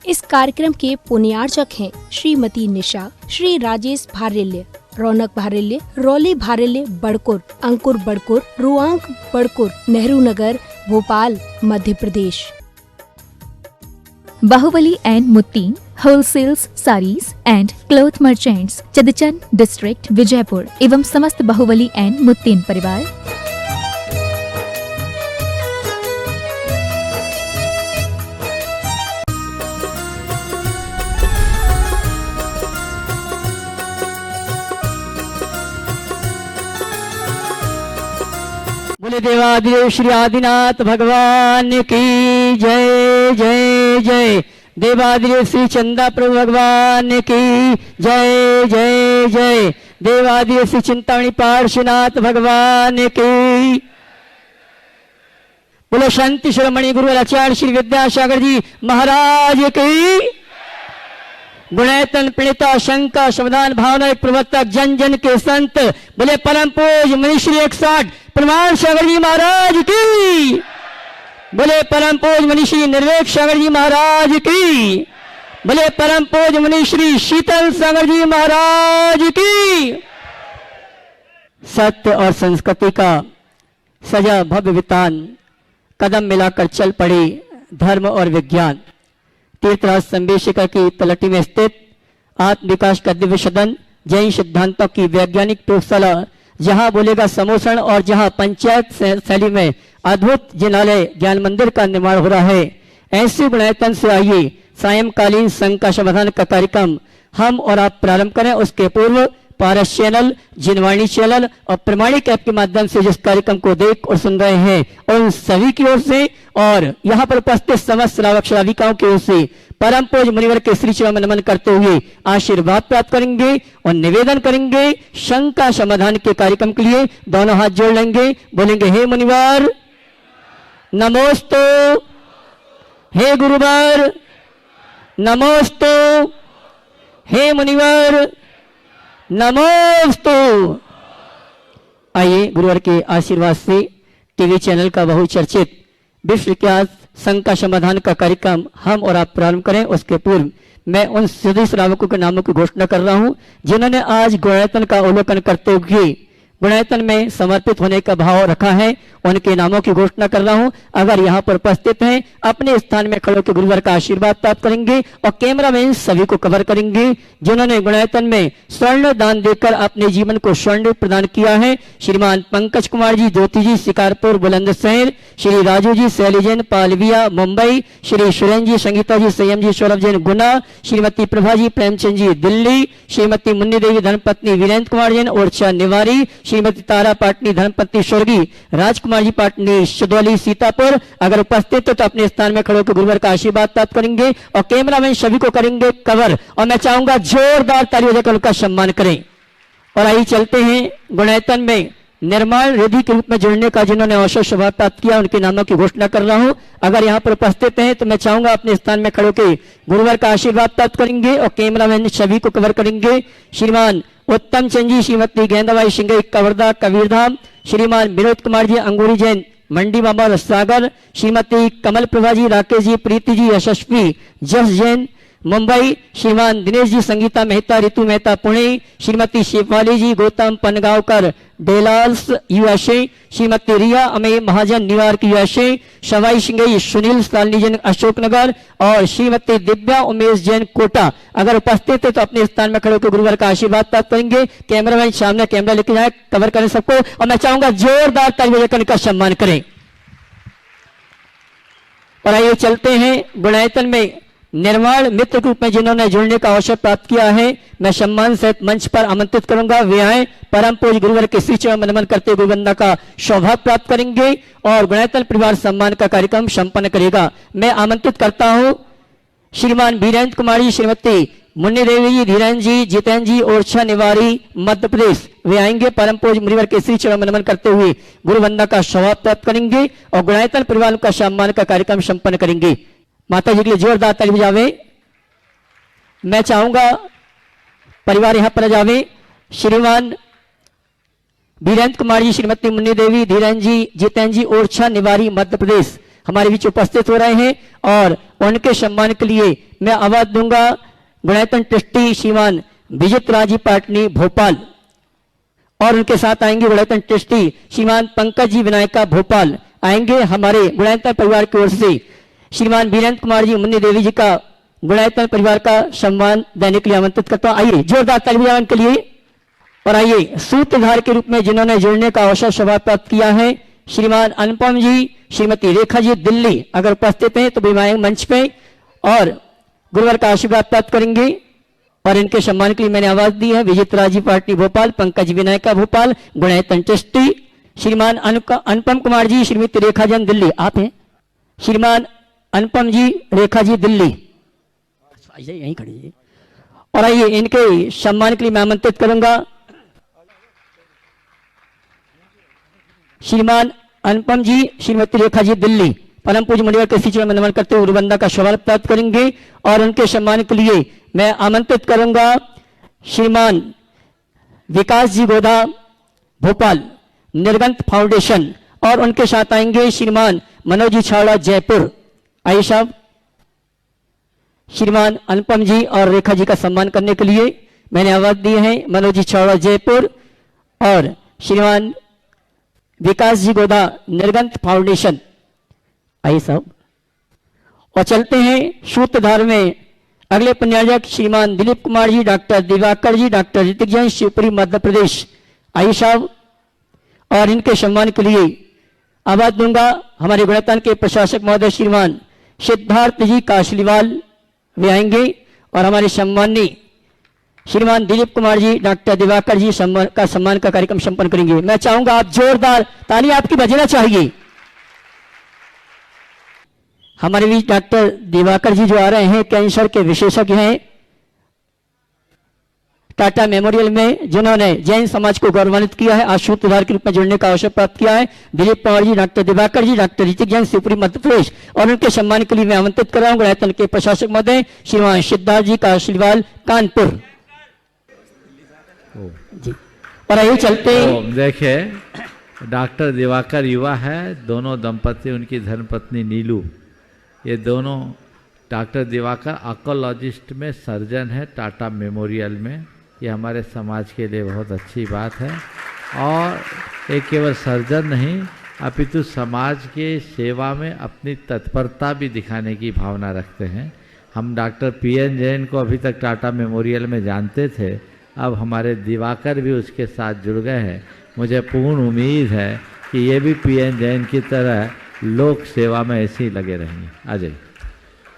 इस कार्यक्रम के पुण्यार्चक हैं Shrimati Nisha, Shri Rajesh Bharelya, Raunak Bharelya, Rauli Bharelya Badkur, Ankur Badkur, Ruank Badkur, Nehru Nagar, Bhopal, Madhya Pradesh. Bahubali and Muttin wholesales saris and cloth merchants, Chadchan district, Vijaypur एवं समस्त बाहुबली एंड मुत्तीन परिवार। बोले देवादिदेव श्री आदिनाथ भगवान की जय जय जय। देवादिदेव श्री चंदा प्रभु भगवान की जय जय जय। देवादिदेव श्री चिंतामणि पार्श्वनाथ भगवान की। बोले शांति शिरोमणि गुरु आचार्य श्री विद्यासागर जी महाराज की। गुणैतन प्रणीता शंका समाधान भावना प्रवर्तक जन जन के संत बोले परम पूज मनीश्री 160 प्रमाण सागर जी महाराज की। बोले परम पूज मनीश्री निर्वेक सागर जी महाराज की। बोले परम पूज मनीश्री शीतल सागर जी महाराज की। सत्य और संस्कृति का सजा भव्य वितान कदम मिलाकर चल पड़े धर्म और विज्ञान। तीर्थराज संवेशिका की तलटी में स्थित आत्म विकास का दिव्य सदन जैन सिद्धांतों की वैज्ञानिक प्रयोगशाला, जहां बोलेगा समोषण और जहां पंचायत शैली में अद्भुत जिनालय ज्ञान मंदिर का निर्माण हो रहा है। ऐसे गुणायतन से आइए सायंकालीन शंका समाधान का कार्यक्रम हम और आप प्रारंभ करें। उसके पूर्व पारस चैनल, जिनवाणी चैनल और प्रमाणिक ऐप के माध्यम से जिस कार्यक्रम को देख और सुन रहे हैं उन सभी की ओर से और यहाँ पर उपस्थित समस्त श्रावक श्राविकाओं की ओर से परम पूज मुनिवर के श्री चरण में नमन करते हुए आशीर्वाद प्राप्त करेंगे और निवेदन करेंगे शंका समाधान के कार्यक्रम के लिए दोनों हाथ जोड़ लेंगे, बोलेंगे हे मुनिवर नमोस्तु, हे गुरुवर नमोस्तु, हे मुनिवर नमोस्तु। आइए गुरुवर के आशीर्वाद से टीवी चैनल का बहुचर्चित विश्व विख्यात शंका समाधान का कार्यक्रम हम और आप प्रारंभ करें। उसके पूर्व मैं उन सभी श्रावकों के नामों की घोषणा कर रहा हूं जिन्होंने आज गुणायतन का अवलोकन करते हुए गुणायतन में समर्पित होने का भाव रखा है। उनके नामों की घोषणा कर रहा हूं। अगर यहाँ पर उपस्थित हैं अपने स्थान में खड़े होकर गुरुवर का आशीर्वाद प्राप्त करेंगे और कैमरामैन सभी को कवर करेंगे जिन्होंने गुणायतन में स्वर्ण दान देकर अपने जीवन को स्वर्ण प्रदान किया है। श्रीमान पंकज कुमार जी ज्योति जी शिकारपुर बुलंदशहर, श्री राजू जी शैली जैन पालविया मुंबई, श्री सुरेंद्र जी संगीता जी संयम जी सौरभ जैन गुना, श्रीमती प्रभा जी प्रेमचंद जी दिल्ली, श्रीमती मुन्नी देवी धर्मपत्नी वीरेंद्र कुमार जैन ओरछा निवारी, श्रीमती तारा पाटनी धर्मपत्नी स्वर्गीय राजकुमार जी पाटनी सुदौली सीतापुर। अगर उपस्थित हो तो अपने स्थान में खड़े होकर गुरुवर का आशीर्वाद प्राप्त करेंगे और कैमरामैन सभी को करेंगे कवर और मैं चाहूंगा जोरदार तालियों देकर उनका सम्मान करें। और आइए चलते हैं गुणायतन में निर्माण रिद्धि के रूप में जुड़ने का जिन्होंने अवसर सौभाग्य प्राप्त किया उनके नामों की घोषणा कर रहा हूं। अगर यहाँ पर उपस्थित हैं तो मैं चाहूंगा अपने स्थान में खड़े होकर गुरुवर का आशीर्वाद प्राप्त करेंगे और कैमरामैन सभी को कवर करेंगे। श्रीमान उत्तम चंद जी, श्रीमती गेंदाबाई सिंह कवर्धा कबीरधाम, श्रीमान विनोद कुमार जी अंगूरी जैन मंडी मामा सागर, श्रीमती कमल प्रभा जी राकेश जी प्रीति जी यशस्वी जस जैन मुंबई, श्रीमान दिनेश जी संगीता मेहता ऋतु मेहता पुणे, श्रीमती शिवपाली जी गौतम पनगांवकर डेलाल्स यूएसए, श्रीमती रिया अमे महाजन न्यूयॉर्क यूएसए, शवाई सिंह सुनील सालनी जैन अशोकनगर और श्रीमती दिव्या उमेश जैन कोटा। अगर उपस्थित है तो अपने स्थान में खड़े होकर गुरुवर का आशीर्वाद प्राप्त करेंगे। कैमरामैन सामने कैमरा लेके जाए, कवर करें सबको और मैं चाहूंगा जोरदार तालियां बजाकर इनका सम्मान करें। और आइए चलते हैं गुणायतन में निर्माण मित्र के रूप में जिन्होंने जुड़ने का अवसर प्राप्त किया है मैं सम्मान सहित मंच पर आमंत्रित करूंगा। वे आए परम पूज्य गुरुवर के श्री चरण में नमन करते गुरुवंदना का सौभाग्य प्राप्त करेंगे और गुणायतन परिवार सम्मान का कार्यक्रम संपन्न करेगा। मैं आमंत्रित करता हूं श्रीमान वीरेंद्र कुमार जी, श्रीमती मुन्नी देवी जी, धीरेन्द्र जी, जितेंद्र जी ओरछा निवारी मध्य प्रदेश। वे आएंगे परम पूज्य मुनिवर के श्री चरण में नमन करते हुए गुरुवंदना का सौभाग्य प्राप्त करेंगे और गुणायतन परिवार का सम्मान का कार्यक्रम संपन्न करेंगे। माता जी के लिए जोरदार ताली बजावे। मैं चाहूंगा परिवार यहां पर जावे। श्रीमान वीरेंद्र कुमार जी, श्रीमती मुन्नी देवी, धीरेन्द्र जी, जितेंद्र जी ओरछा निवारी मध्य प्रदेश हमारे बीच उपस्थित हो रहे हैं और उनके सम्मान के लिए मैं आवाज दूंगा गुणायतन ट्रस्टी श्रीमान विजित राजी पाटनी भोपाल, और उनके साथ आएंगे गुणायतन ट्रस्टी श्रीमान पंकज जी विनायका भोपाल। आएंगे हमारे गुणायतन परिवार की ओर से श्रीमान वीरेंद्र कुमार जी मुन्नी देवी जी का गुणायतन परिवार का सम्मान देने के लिए आमंत्रित करता हूं। आइए जोरदार ताली बजाने के लिए। और आइए सूत्रधार के रूप में जिन्होंने जुड़ने का अवसर सौभाग्य प्राप्त किया है श्रीमान अनुपम जी, श्रीमती रेखा जी दिल्ली, अगर उपस्थित हैं तो विमायन मंच पे और गुरुवार का आशीर्वाद प्राप्त करेंगे। और इनके सम्मान के लिए मैंने आवाज दी है विजित राजी पार्टी भोपाल, पंकज विनायका भोपाल, गुणायतन ट्रस्टी श्रीमान अनुपम कुमार जी, श्रीमती रेखा जी दिल्ली, आप हैं श्रीमान अनुपम जी, रेखा जी दिल्ली, यहीं खड़ी है। और आइए इनके सम्मान के लिए मैं आमंत्रित करूंगा श्रीमान अनुपम जी, श्रीमती रेखा जी दिल्ली, परम पूज्य मुनिवर के चरण में नमन करते हुए गुरुवंदना का सौभाग्य प्राप्त करेंगे। और उनके सम्मान के लिए मैं आमंत्रित करूंगा श्रीमान विकास जी गोदा भोपाल, निर्गंत फाउंडेशन, और उनके साथ आएंगे श्रीमान मनोज जी छावड़ा जयपुर। आइए साहब, श्रीमान अनुपम जी और रेखा जी का सम्मान करने के लिए मैंने आवाज दी है मनोज जी छावड़ा जयपुर और श्रीमान विकास जी गोदा निर्गंत फाउंडेशन। आइए साहब, और चलते हैं सूत्रधार में अगले पुण्यार्जक श्रीमान दिलीप कुमार जी, डॉक्टर दिवाकर जी, डॉक्टर ऋतिक जैन, शिवपुरी मध्य प्रदेश। आइए साहब, और इनके सम्मान के लिए आवाज दूंगा हमारे गुणायतन के प्रशासक महोदय श्रीमान सिद्धार्थ जी काशलीवाल, वे आएंगे और हमारे सम्माननीय श्रीमान दिलीप कुमार जी, डॉक्टर दिवाकर जी का सम्मान का कार्यक्रम संपन्न करेंगे। मैं चाहूंगा आप जोरदार ताली आपकी बजना चाहिए। हमारे बीच डॉक्टर दिवाकर जी जो आ रहे हैं कैंसर के विशेषज्ञ हैं, टाटा मेमोरियल में जिन्होंने जैन समाज को गौरवान्वित किया है, आज सूत्रधार के रूप में जुड़ने का अवसर प्राप्त किया है दिलीप कुमार जी, डॉक्टर दिवाकर जी, डॉक्टर ऋतिक जैन, शिवपुरी मध्य प्रदेश। और उनके सम्मान के लिए मैं आमंत्रित कर रहा हूं गुणायतन के प्रशासक महोदय श्रीमान सिद्धार्थ जी काशलीवाल कानपुर जी। और आइए चलते देखिए, डॉक्टर दिवाकर युवा है, दोनों दंपति उनकी धर्मपत्नी नीलू, ये दोनों डॉक्टर दिवाकर ऑन्कोलॉजिस्ट में सर्जन है टाटा मेमोरियल में। ये हमारे समाज के लिए बहुत अच्छी बात है। और एक केवल सर्जन नहीं अपितु समाज के सेवा में अपनी तत्परता भी दिखाने की भावना रखते हैं। हम डॉक्टर PN जैन को अभी तक टाटा मेमोरियल में जानते थे, अब हमारे दिवाकर भी उसके साथ जुड़ गए हैं। मुझे पूर्ण उम्मीद है कि ये भी PN जैन की तरह लोक सेवा में ऐसे ही लगे रहेंगे। आ जाइए।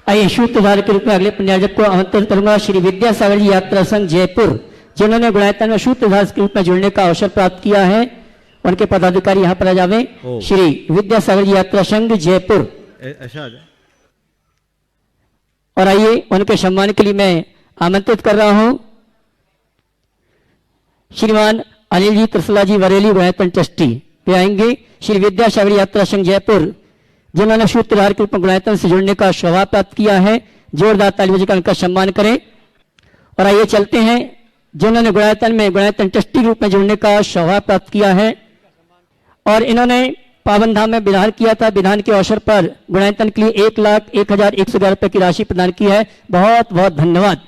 आइए सूत्रधार के रूप में अगले पुण्यार्जक को आमंत्रित करूंगा श्री विद्यासागर जी यात्रा संघ जयपुर, जिन्होंने गुणायतन में सूत्रधार के रूप में जुड़ने का अवसर प्राप्त किया है। उनके पदाधिकारी यहाँ पर आ जावे। श्री विद्यासागर जी यात्रा संघ जयपुर। और आइए उनके सम्मान के लिए मैं आमंत्रित कर रहा हूं श्रीमान अनिल जी त्रिशला जी वरेली गुणायतन ट्रस्टी, वे आएंगे। श्री विद्यासागर यात्रा संघ जयपुर, जिन्होंने सूत्रधार के रूप में गुणायतन से जुड़ने का सौभाग्य प्राप्त किया है, जोरदार ताली बजाकर उनका सम्मान करें। और आइए चलते हैं जिन्होंने गुणायतन में गुणायतन ट्रस्टी के रूप में जुड़ने का सौभाग्य प्राप्त किया है और इन्होंने पावन धाम में विधान किया था। विधान के अवसर पर गुणायतन के लिए 1,01,111 रुपए की राशि प्रदान की है। बहुत बहुत धन्यवाद।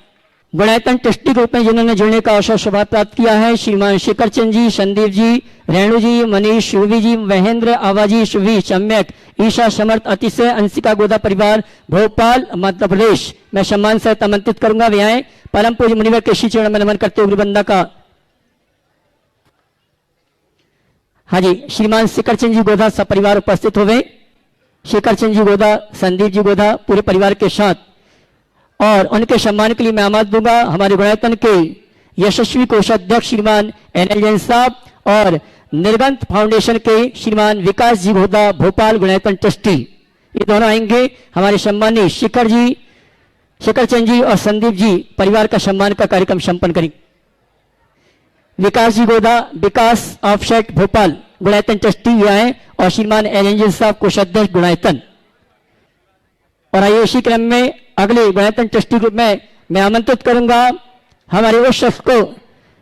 गुणायतन ट्रस्टी के रूप में जिन्होंने जुड़ने का अवसर सौभाग्य प्राप्त किया है श्रीमान शिखर चंद जी, संदीप जी, रेणु जी, मनीष, शुभी जी, महेंद्र, आवाजी, शुभी, सम्यक, ईशा, समर्थ, अतिशय, अंशिका गोदा परिवार भोपाल मध्य प्रदेश। मैं सम्मान से आमंत्रित करूंगा, वे आए। परम पूज्य मुनिवर के श्री चरण में नमन करते हुए गुरुवंदना का। हाँ जी, श्रीमान शिखर चंद जी गोदा सपरिवार उपस्थित हो गए। शिखर चंद जी गोदा, संदीप जी गोदा पूरे परिवार के साथ। और उनके सम्मान के लिए मैं आमंत्रित दूंगा हमारे गुणायतन के यशस्वी कोषाध्यक्ष श्रीमान NL जैन साहब और निर्गंत फाउंडेशन के श्रीमान विकास जी गोदा भोपाल गुणायतन ट्रस्टी, ये दोनों आएंगे। हमारे सम्मानीय शिखर चंद जी और संदीप जी परिवार का सम्मान का कार्यक्रम संपन्न करेंगे। विकास जी गोदा विकास ऑफसेट भोपाल गुणायतन ट्रस्टी ये आए और श्रीमान NL जैन साहब कोषाध्यक्ष गुणायतन। और आइए इसी क्रम में अगले गुणायतन ट्रस्टी ग्रुप में मैं आमंत्रित करूंगा हमारे उस शख्स को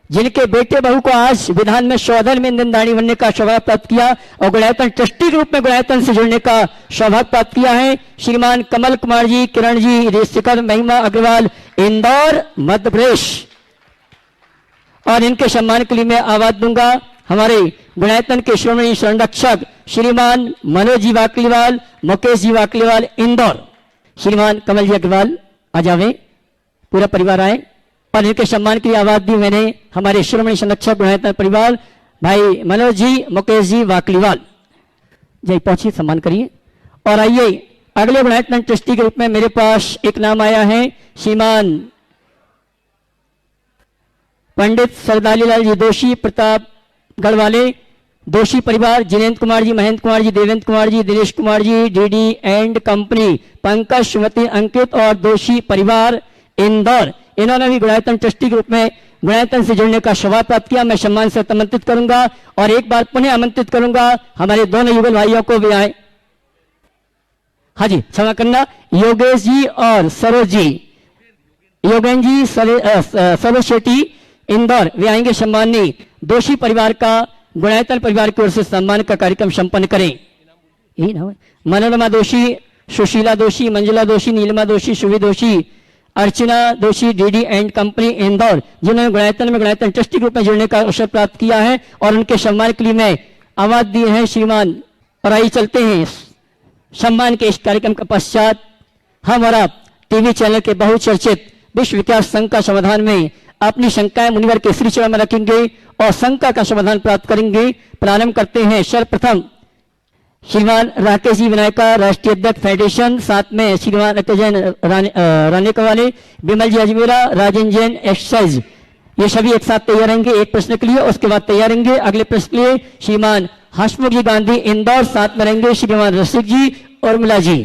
जिनके बेटे बहू को आज विधान में सौधन में इंधनदानी बनने का सौभाग्य प्राप्त किया और गुणायतन ट्रस्टी के रूप में गुणायतन से जुड़ने का सौभाग्य प्राप्त किया है, श्रीमान कमल कुमार जी, किरण जी, ऋषिकर महिमा अग्रवाल, इंदौर, मध्य प्रदेश। और इनके सम्मान के लिए मैं आवाज दूंगा हमारे गुणायतन के श्रोमणी संरक्षक श्रीमान मनोज जी वाकलीवाल, मुकेश जी वाकलीवाल, इंदौर। श्रीमान कमल जी अग्रवाल आ जावे, पूरा परिवार आए और इनके सम्मान के लिए आवाज दी मैंने हमारे श्रोमणी संरक्षक गुणायतन परिवार भाई मनोज जी, मुकेश जी वाकलीवाल। जय पहुंचिए, सम्मान करिए। और आइए अगले गुणायतन ट्रस्टी के रूप में मेरे पास एक नाम आया है, श्रीमान पंडित सरदालीलाल जी दोषी, प्रतापगढ़ वाले, दोषी परिवार, Jinendra Kumar ji, Mahendra Kumar ji, Devendra Kumar ji, Dinesh Kumar ji, DD and company, Pankaj, सुमति, अंकित और दोषी परिवार, इंदौर। इन्होंने भी गुणायतन ट्रस्टी के रूप में गुणायतन से जुड़ने का सौभाग्य प्राप्त किया। मैं सम्मान से आमंत्रित करूंगा और एक बार पुनः आमंत्रित करूंगा हमारे दोनों युगल भाइयों को भी आए। हाँ जी, क्षमा करना, योगेश जी और सरोज जी, योगेन जी, सरोज शेट्टी, इंदौर, वे आएंगे। सम्माननीय दोषी परिवार का गुणायतन परिवार की ओर से सम्मान का कार्यक्रम संपन्न करें। यही ना, मनोरमा दोषी, सुशीला दोषी, मंजुला दोषी, नीलिमा दोषी, शुभी दोषी, अर्चना दोषी, डीडी एंड कंपनी, इंदौर, जिन्होंने गुणायतन में गुणायतन ट्रस्टी के रूप में जुड़ने का अवसर प्राप्त किया है और उनके सम्मान के लिए मैं आवाज दिए हैं श्रीमान। और आइए चलते हैं सम्मान के इस कार्यक्रम के पश्चात हम और आप टीवी चैनल के बहुचर्चित विश्व विकास संघ का समाधान में अपनी शंकाएं मुनिवर के श्री चरण में रखेंगे और शंका का समाधान प्राप्त करेंगे। प्रारंभ करते हैं सर्वप्रथम श्रीमान राकेश जी विनायका, राष्ट्रीय अध्यक्ष फेडरेशन, साथ में श्रीमान जैन राने कवाले, विमल जी अजमेरा, राजेंद्र जैन एक्सरसाइज, ये सभी एक साथ तैयार रहेंगे एक प्रश्न के लिए। उसके बाद तैयार रहेंगे अगले प्रश्न के लिए श्रीमान हसमुख जी गांधी, इंदौर, साथ में रहेंगे श्रीमान रसिक जी और मिला जी।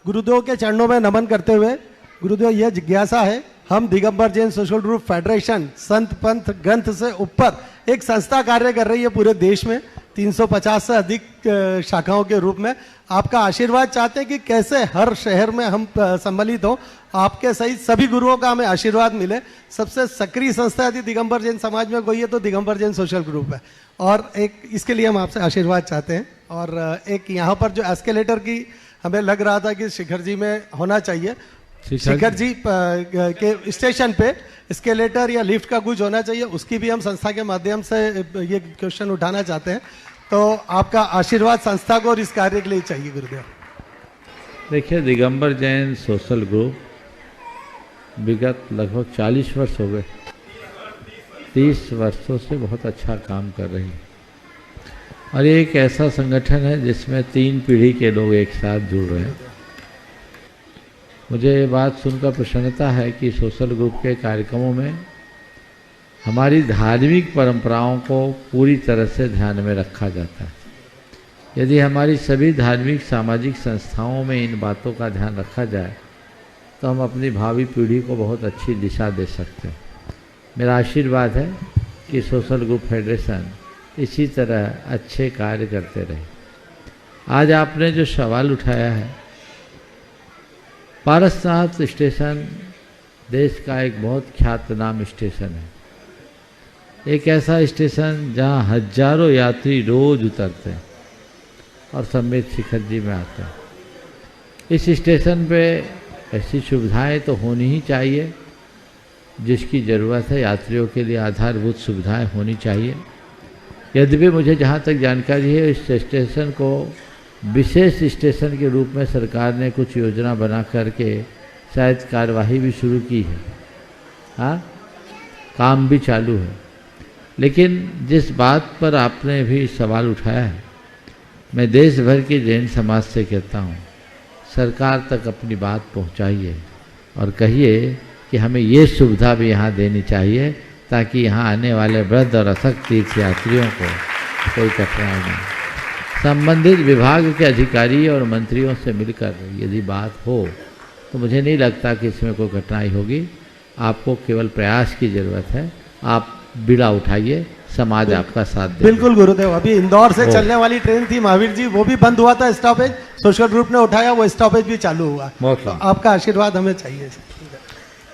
गुरुदेव के चरणों में नमन करते हुए, गुरुदेव यह जिज्ञासा है, हम Digambar Jain social group federation संत पंथ ग्रंथ से ऊपर एक संस्था कार्य कर रही है पूरे देश में 350 से अधिक शाखाओं के रूप में। आपका आशीर्वाद चाहते हैं कि कैसे हर शहर में हम सम्मिलित हों, आपके सहित सभी गुरुओं का हमें आशीर्वाद मिले। सबसे सक्रिय संस्था यदि दिगंबर जैन समाज में कोई है तो दिगंबर जैन सोशल ग्रुप है और एक इसके लिए हम आपसे आशीर्वाद चाहते हैं। और एक यहाँ पर जो एस्केलेटर की हमें लग रहा था कि शिखर जी में होना चाहिए, शिखर जी के स्टेशन पे एस्केलेटर या लिफ्ट का कुछ होना चाहिए, उसकी भी हम संस्था के माध्यम से ये क्वेश्चन उठाना चाहते हैं। तो आपका आशीर्वाद संस्था को और इस कार्य के लिए चाहिए गुरुदेव। देखिए, दिगंबर जैन सोशल ग्रुप विगत लगभग 40 वर्ष हो गए, 30 वर्षों से बहुत अच्छा काम कर रही है और ये एक ऐसा संगठन है जिसमें 3 पीढ़ी के लोग एक साथ जुड़ रहे हैं। मुझे ये बात सुनकर प्रसन्नता है कि सोशल ग्रुप के कार्यक्रमों में हमारी धार्मिक परंपराओं को पूरी तरह से ध्यान में रखा जाता है। यदि हमारी सभी धार्मिक सामाजिक संस्थाओं में इन बातों का ध्यान रखा जाए तो हम अपनी भावी पीढ़ी को बहुत अच्छी दिशा दे सकते हैं। मेरा आशीर्वाद है कि सोशल ग्रुप फेडरेशन इसी तरह अच्छे कार्य करते रहे। आज आपने जो सवाल उठाया है, पारसनाथ स्टेशन देश का एक बहुत ख्यातनाम स्टेशन है, एक ऐसा स्टेशन जहां हजारों यात्री रोज उतरते हैं और सम्मेत शिखर जी में आते हैं। इस स्टेशन पे ऐसी सुविधाएं तो होनी ही चाहिए जिसकी ज़रूरत है, यात्रियों के लिए आधारभूत सुविधाएं होनी चाहिए। यद्यपि मुझे जहाँ तक जानकारी है, इस स्टेशन को विशेष स्टेशन के रूप में सरकार ने कुछ योजना बना करके शायद कार्यवाही भी शुरू की है, हाँ, काम भी चालू है। लेकिन जिस बात पर आपने भी सवाल उठाया है, मैं देश भर के जैन समाज से कहता हूँ, सरकार तक अपनी बात पहुँचाइए और कहिए कि हमें ये सुविधा भी यहाँ देनी चाहिए ताकि यहाँ आने वाले वृद्ध और असक्त तीर्थ यात्रियों को कोई कठिनाई नहीं। संबंधित विभाग के अधिकारी और मंत्रियों से मिलकर यदि बात हो तो मुझे नहीं लगता कि इसमें कोई कठिनाई होगी। आपको केवल प्रयास की ज़रूरत है, आप बीड़ा उठाइए, समाज आपका साथ दे। बिल्कुल गुरुदेव, अभी इंदौर से चलने वाली ट्रेन थी महावीर जी, वो भी बंद हुआ था स्टॉपेज, सोशल ग्रुप ने उठाया, वो स्टॉपेज भी चालू हुआ। तो आपका आशीर्वाद हमें चाहिए।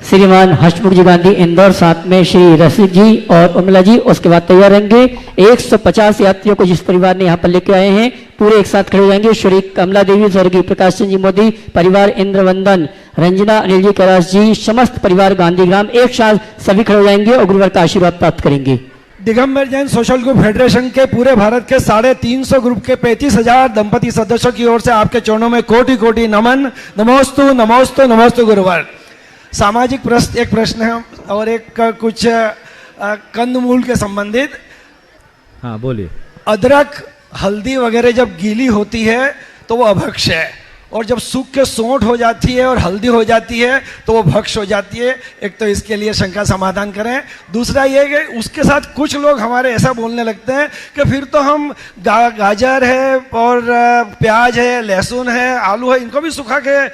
श्रीमान हर्षमुख जी गांधी इंदौर, साथ में श्री रसिक जी और उर्मिला जी उसके बाद तैयार रहेंगे। 150 यात्रियों को जिस परिवार ने यहाँ पर लेके आए हैं पूरे एक साथ खड़े हो जाएंगे। श्री कमला देवी, स्वर्गीय प्रकाश चंद्र जी मोदी परिवार, इंद्रवंदन, रंजना, अनिल जी, कैलाश जी, समस्त परिवार गांधीग्राम एक साथ सभी खड़े हो जाएंगे और गुरुवर का आशीर्वाद प्राप्त करेंगे। Digambar Jain social group federation के पूरे भारत के 350 ग्रुप के 35,000 दंपति सदस्यों की ओर से आपके चरणों में कोटि कोटि नमन। नमोस्तु नमोस्तु नमोस्तु गुरुवर। सामाजिक एक प्रश्न है और एक कुछ कंदमूल के संबंधित। हाँ बोलिए। अदरक, हल्दी वगैरह जब गीली होती है तो वो अभक्ष्य है, और जब सूख के सोंठ हो जाती है और हल्दी हो जाती है तो वो भक्ष्य हो जाती है। एक तो इसके लिए शंका समाधान करें। दूसरा ये कि उसके साथ कुछ लोग हमारे ऐसा बोलने लगते हैं कि फिर तो हम गाजर है और प्याज है, लहसुन है, आलू है, इनको भी सुखा के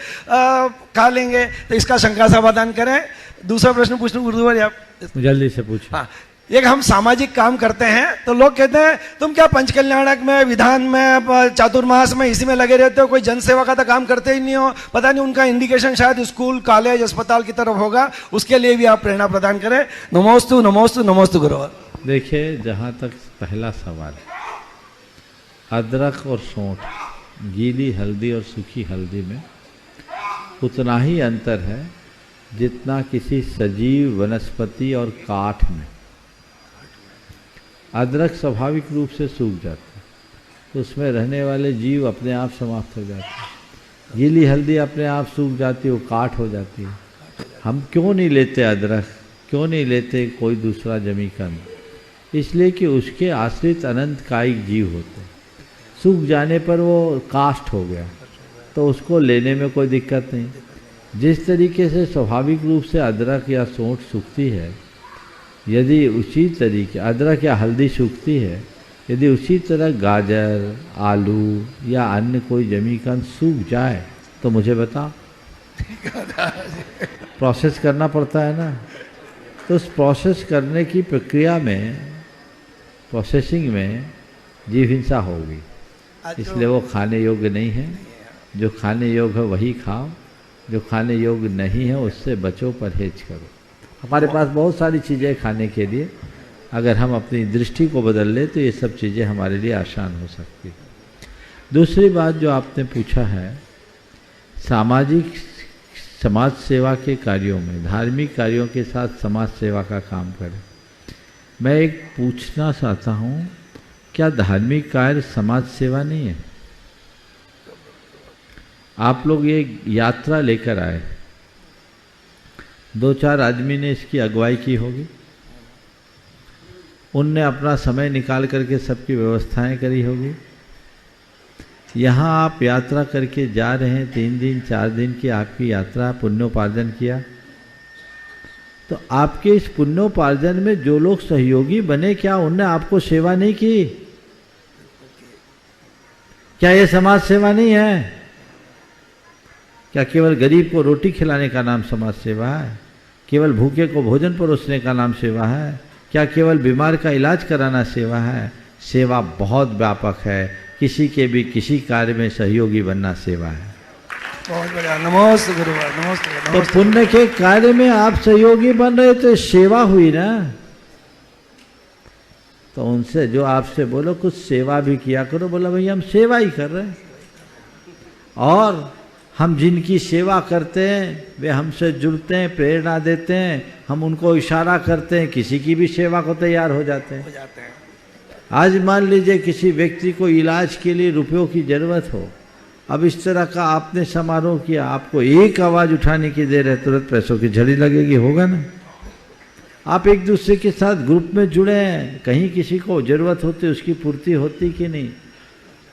खा लेंगे, तो इसका शंका समाधान करें। दूसरा प्रश्न पूछूं गुरुदेव आप? जल्दी से पूछो। हाँ, एक हम सामाजिक काम करते हैं तो लोग कहते हैं तुम क्या पंचकल्याणक में, विधान में, चातुर्मास में इसी में लगे रहते हो, कोई जन सेवा का तो काम करते ही नहीं हो। पता नहीं उनका इंडिकेशन शायद स्कूल, कॉलेज, अस्पताल की तरफ होगा, उसके लिए भी आप प्रेरणा प्रदान करें। नमोस्तु नमोस्तु नमोस्तु गुरुवर। देखिए, जहाँ तक पहला सवाल, अदरक और सौंठ, गीली हल्दी और सूखी हल्दी में उतना ही अंतर है जितना किसी सजीव वनस्पति और काठ में। अदरक स्वाभाविक रूप से सूख जाता है तो उसमें रहने वाले जीव अपने आप समाप्त हो जाते हैं। गीली हल्दी अपने आप सूख जाती है, वो काठ हो जाती है। हम क्यों नहीं लेते अदरक, क्यों नहीं लेते कोई दूसरा जमीकंद? इसलिए कि उसके आश्रित अनंत कायिक जीव होते हैं। सूख जाने पर वो काष्ठ हो गया तो उसको लेने में कोई दिक्कत नहीं। जिस तरीके से स्वाभाविक रूप से अदरक या सौंठ सूखती है, यदि उसी तरीके अदरक या हल्दी सूखती है, यदि उसी तरह गाजर, आलू या अन्य कोई जमीकंद सूख जाए तो मुझे बता। प्रोसेस करना पड़ता है ना, तो उस प्रोसेस करने की प्रक्रिया में, प्रोसेसिंग में जीव हिंसा होगी, इसलिए वो खाने योग्य नहीं है। जो खाने योग्य है वही खाओ, जो खाने योग्य नहीं है उससे बचो, परहेज करो। हमारे पास बहुत सारी चीज़ें खाने के लिए, अगर हम अपनी दृष्टि को बदल ले तो ये सब चीज़ें हमारे लिए आसान हो सकती है। दूसरी बात जो आपने पूछा है, सामाजिक समाज सेवा के कार्यों में, धार्मिक कार्यों के साथ समाज सेवा का काम करें। मैं एक पूछना चाहता हूँ, क्या धार्मिक कार्य समाज सेवा नहीं है? आप लोग ये यात्रा लेकर आए, 2-4 आदमी ने इसकी अगुवाई की होगी, उनने अपना समय निकाल करके सबकी व्यवस्थाएं करी होगी। यहाँ आप यात्रा करके जा रहे हैं, 3 दिन 4 दिन की आपकी यात्रा, पुण्योपार्जन किया, तो आपके इस पुण्योपार्जन में जो लोग सहयोगी बने, क्या उनने आपको सेवा नहीं की? क्या ये समाज सेवा नहीं है? क्या केवल गरीब को रोटी खिलाने का नाम समाज सेवा है? केवल भूखे को भोजन परोसने का नाम सेवा है? क्या केवल बीमार का इलाज कराना सेवा है? सेवा बहुत व्यापक है, किसी के भी किसी कार्य में सहयोगी बनना सेवा है। बहुत बढ़िया, नमोस्तु गुरुवार, नमोस्तु। तो पुण्य के कार्य में आप सहयोगी बन रहे तो सेवा हुई ना। तो उनसे जो आपसे बोलो कुछ सेवा भी किया करो, बोला भैया हम सेवा ही कर रहे हैं, और हम जिनकी सेवा करते हैं वे हमसे जुड़ते हैं, प्रेरणा देते हैं, हम उनको इशारा करते हैं, किसी की भी सेवा को तैयार हो जाते हैं। आज मान लीजिए किसी व्यक्ति को इलाज के लिए रुपयों की ज़रूरत हो, अब इस तरह का आपने समारोह किया, आपको एक आवाज़ उठाने की देर है, तुरंत पैसों की झड़ी लगेगी, होगा ना? आप एक दूसरे के साथ ग्रुप में जुड़े हैं, कहीं किसी को ज़रूरत होती उसकी पूर्ति होती कि नहीं?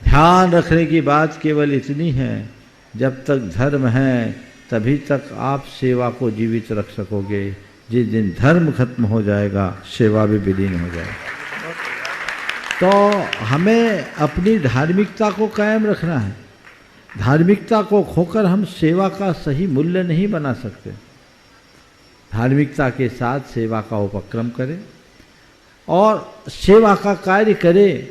ध्यान रखने की बात केवल इतनी है, जब तक धर्म है तभी तक आप सेवा को जीवित रख सकोगे। जिस दिन धर्म खत्म हो जाएगा, सेवा भी विलीन हो जाएगी। तो हमें अपनी धार्मिकता को कायम रखना है। धार्मिकता को खोकर हम सेवा का सही मूल्य नहीं बना सकते। धार्मिकता के साथ सेवा का उपक्रम करें और सेवा का कार्य करें,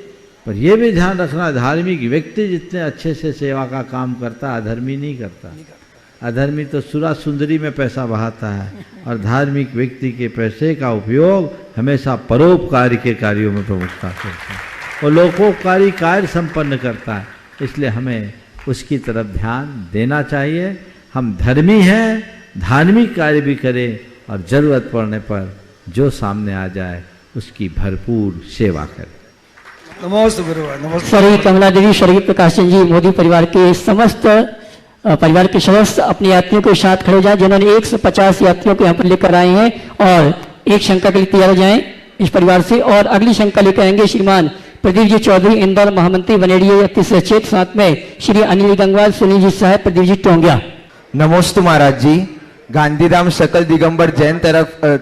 पर यह भी ध्यान रखना, धार्मिक व्यक्ति जितने अच्छे से सेवा का काम करता है, अधर्मी नहीं करता। अधर्मी तो सुरा सुंदरी में पैसा बहाता है और धार्मिक व्यक्ति के पैसे का उपयोग हमेशा परोपकारी के कार्यों में प्रमुखता करता है और लोकोपकारी कार्य संपन्न करता है। इसलिए हमें उसकी तरफ ध्यान देना चाहिए। हम धर्मी हैं, धार्मिक कार्य भी करें और जरूरत पड़ने पर जो सामने आ जाए उसकी भरपूर सेवा करें। नमस्ते गुरु, नमस्ते। स्वर्गीय कमला देवी, स्वर्गीय प्रकाश चंद जी, मोदी परिवार के समस्त परिवार के सदस्य अपने यात्रियों के साथ खड़े हो जाएं, जिन्होंने 150 यात्रियों को यहाँ पर लेकर आए हैं, और एक शंका के लिए तैयार हो जाएं इस परिवार से। और अगली शंका लेकर आएंगे श्रीमान प्रदीप जी चौधरी, इंदौर महामंत्री वनेडियो 31 क्षेत्र, साथ में श्री अनिल गंगवाल, सुनील जी साहब, प्रदीप जी टोंगिया। नमोस्तु महाराज जी। गांधीधाम सकल दिगंबर जैन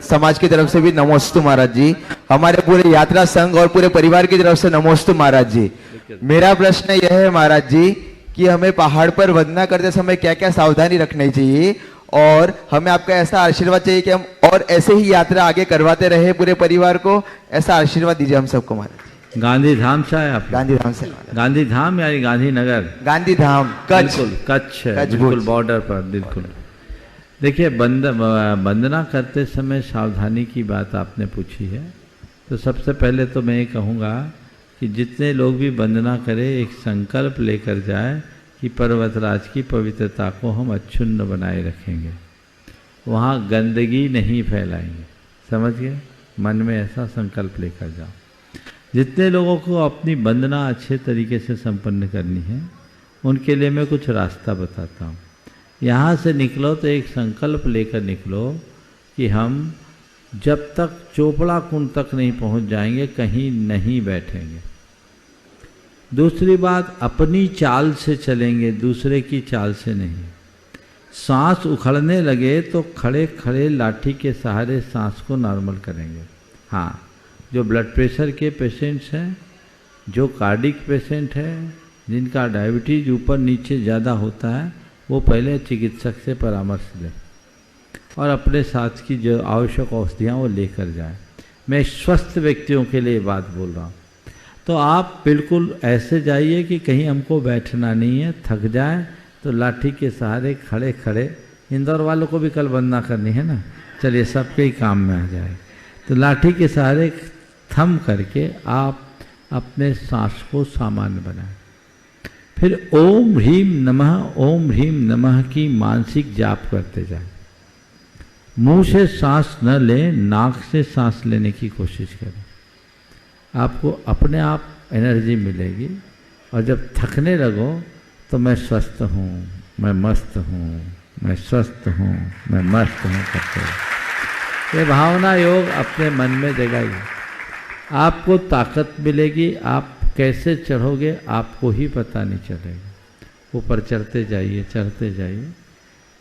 समाज की तरफ से भी नमोस्तु महाराज जी। हमारे पूरे यात्रा संघ और पूरे परिवार की तरफ से नमोस्तु महाराज जी। मेरा प्रश्न यह है महाराज जी कि हमें पहाड़ पर वंदना करते समय क्या क्या सावधानी रखनी चाहिए, और हमें आपका ऐसा आशीर्वाद चाहिए कि हम और ऐसे ही यात्रा आगे करवाते रहे पूरे परिवार को। ऐसा आशीर्वाद दीजिए हम सबको महाराज। गांधीधाम से आए आप? गांधीधाम से। गांधीधाम यानी गांधीनगर? गांधीधाम, कच्छ। कच्छ बिल्कुल बॉर्डर पर, बिल्कुल। देखिए, वंदना करते समय सावधानी की बात आपने पूछी है, तो सबसे पहले तो मैं ये कहूँगा कि जितने लोग भी वंदना करें एक संकल्प लेकर जाए कि पर्वतराज की पवित्रता को हम अक्षुण्ण बनाए रखेंगे, वहाँ गंदगी नहीं फैलाएंगे। समझ गए? मन में ऐसा संकल्प लेकर जाओ। जितने लोगों को अपनी वंदना अच्छे तरीके से संपन्न करनी है उनके लिए मैं कुछ रास्ता बताता हूँ। यहाँ से निकलो तो एक संकल्प लेकर निकलो कि हम जब तक चोपड़ा कुंड तक नहीं पहुँच जाएंगे कहीं नहीं बैठेंगे। दूसरी बात, अपनी चाल से चलेंगे, दूसरे की चाल से नहीं। सांस उखड़ने लगे तो खड़े खड़े लाठी के सहारे सांस को नॉर्मल करेंगे। हाँ, जो ब्लड प्रेशर के पेशेंट्स हैं, जो कार्डिक पेशेंट हैं, जिनका डायबिटीज ऊपर नीचे ज़्यादा होता है, वो पहले चिकित्सक से परामर्श लें और अपने साथ की जो आवश्यक औषधियाँ वो लेकर जाएं। मैं स्वस्थ व्यक्तियों के लिए बात बोल रहा हूँ। तो आप बिल्कुल ऐसे जाइए कि कहीं हमको बैठना नहीं है, थक जाए तो लाठी के सहारे खड़े खड़े। इंदौर वालों को भी कल वंदना करनी है ना, चलिए सबके ही काम में आ जाए। तो लाठी के सहारे थम करके आप अपने सांस को सामान्य बनाएं। फिर ओम ह्रीम नमः की मानसिक जाप करते जाएं। मुंह से सांस न लें, नाक से सांस लेने की कोशिश करें। आपको अपने आप एनर्जी मिलेगी। और जब थकने लगो तो मैं स्वस्थ हूँ, मैं मस्त हूँ, मैं स्वस्थ हूँ, मैं मस्त हूँ करते रहो। ये भावना योग अपने मन में जगाइए, आपको ताकत मिलेगी। आप कैसे चढ़ोगे आपको ही पता नहीं चलेगा। ऊपर चढ़ते जाइए, चढ़ते जाइए।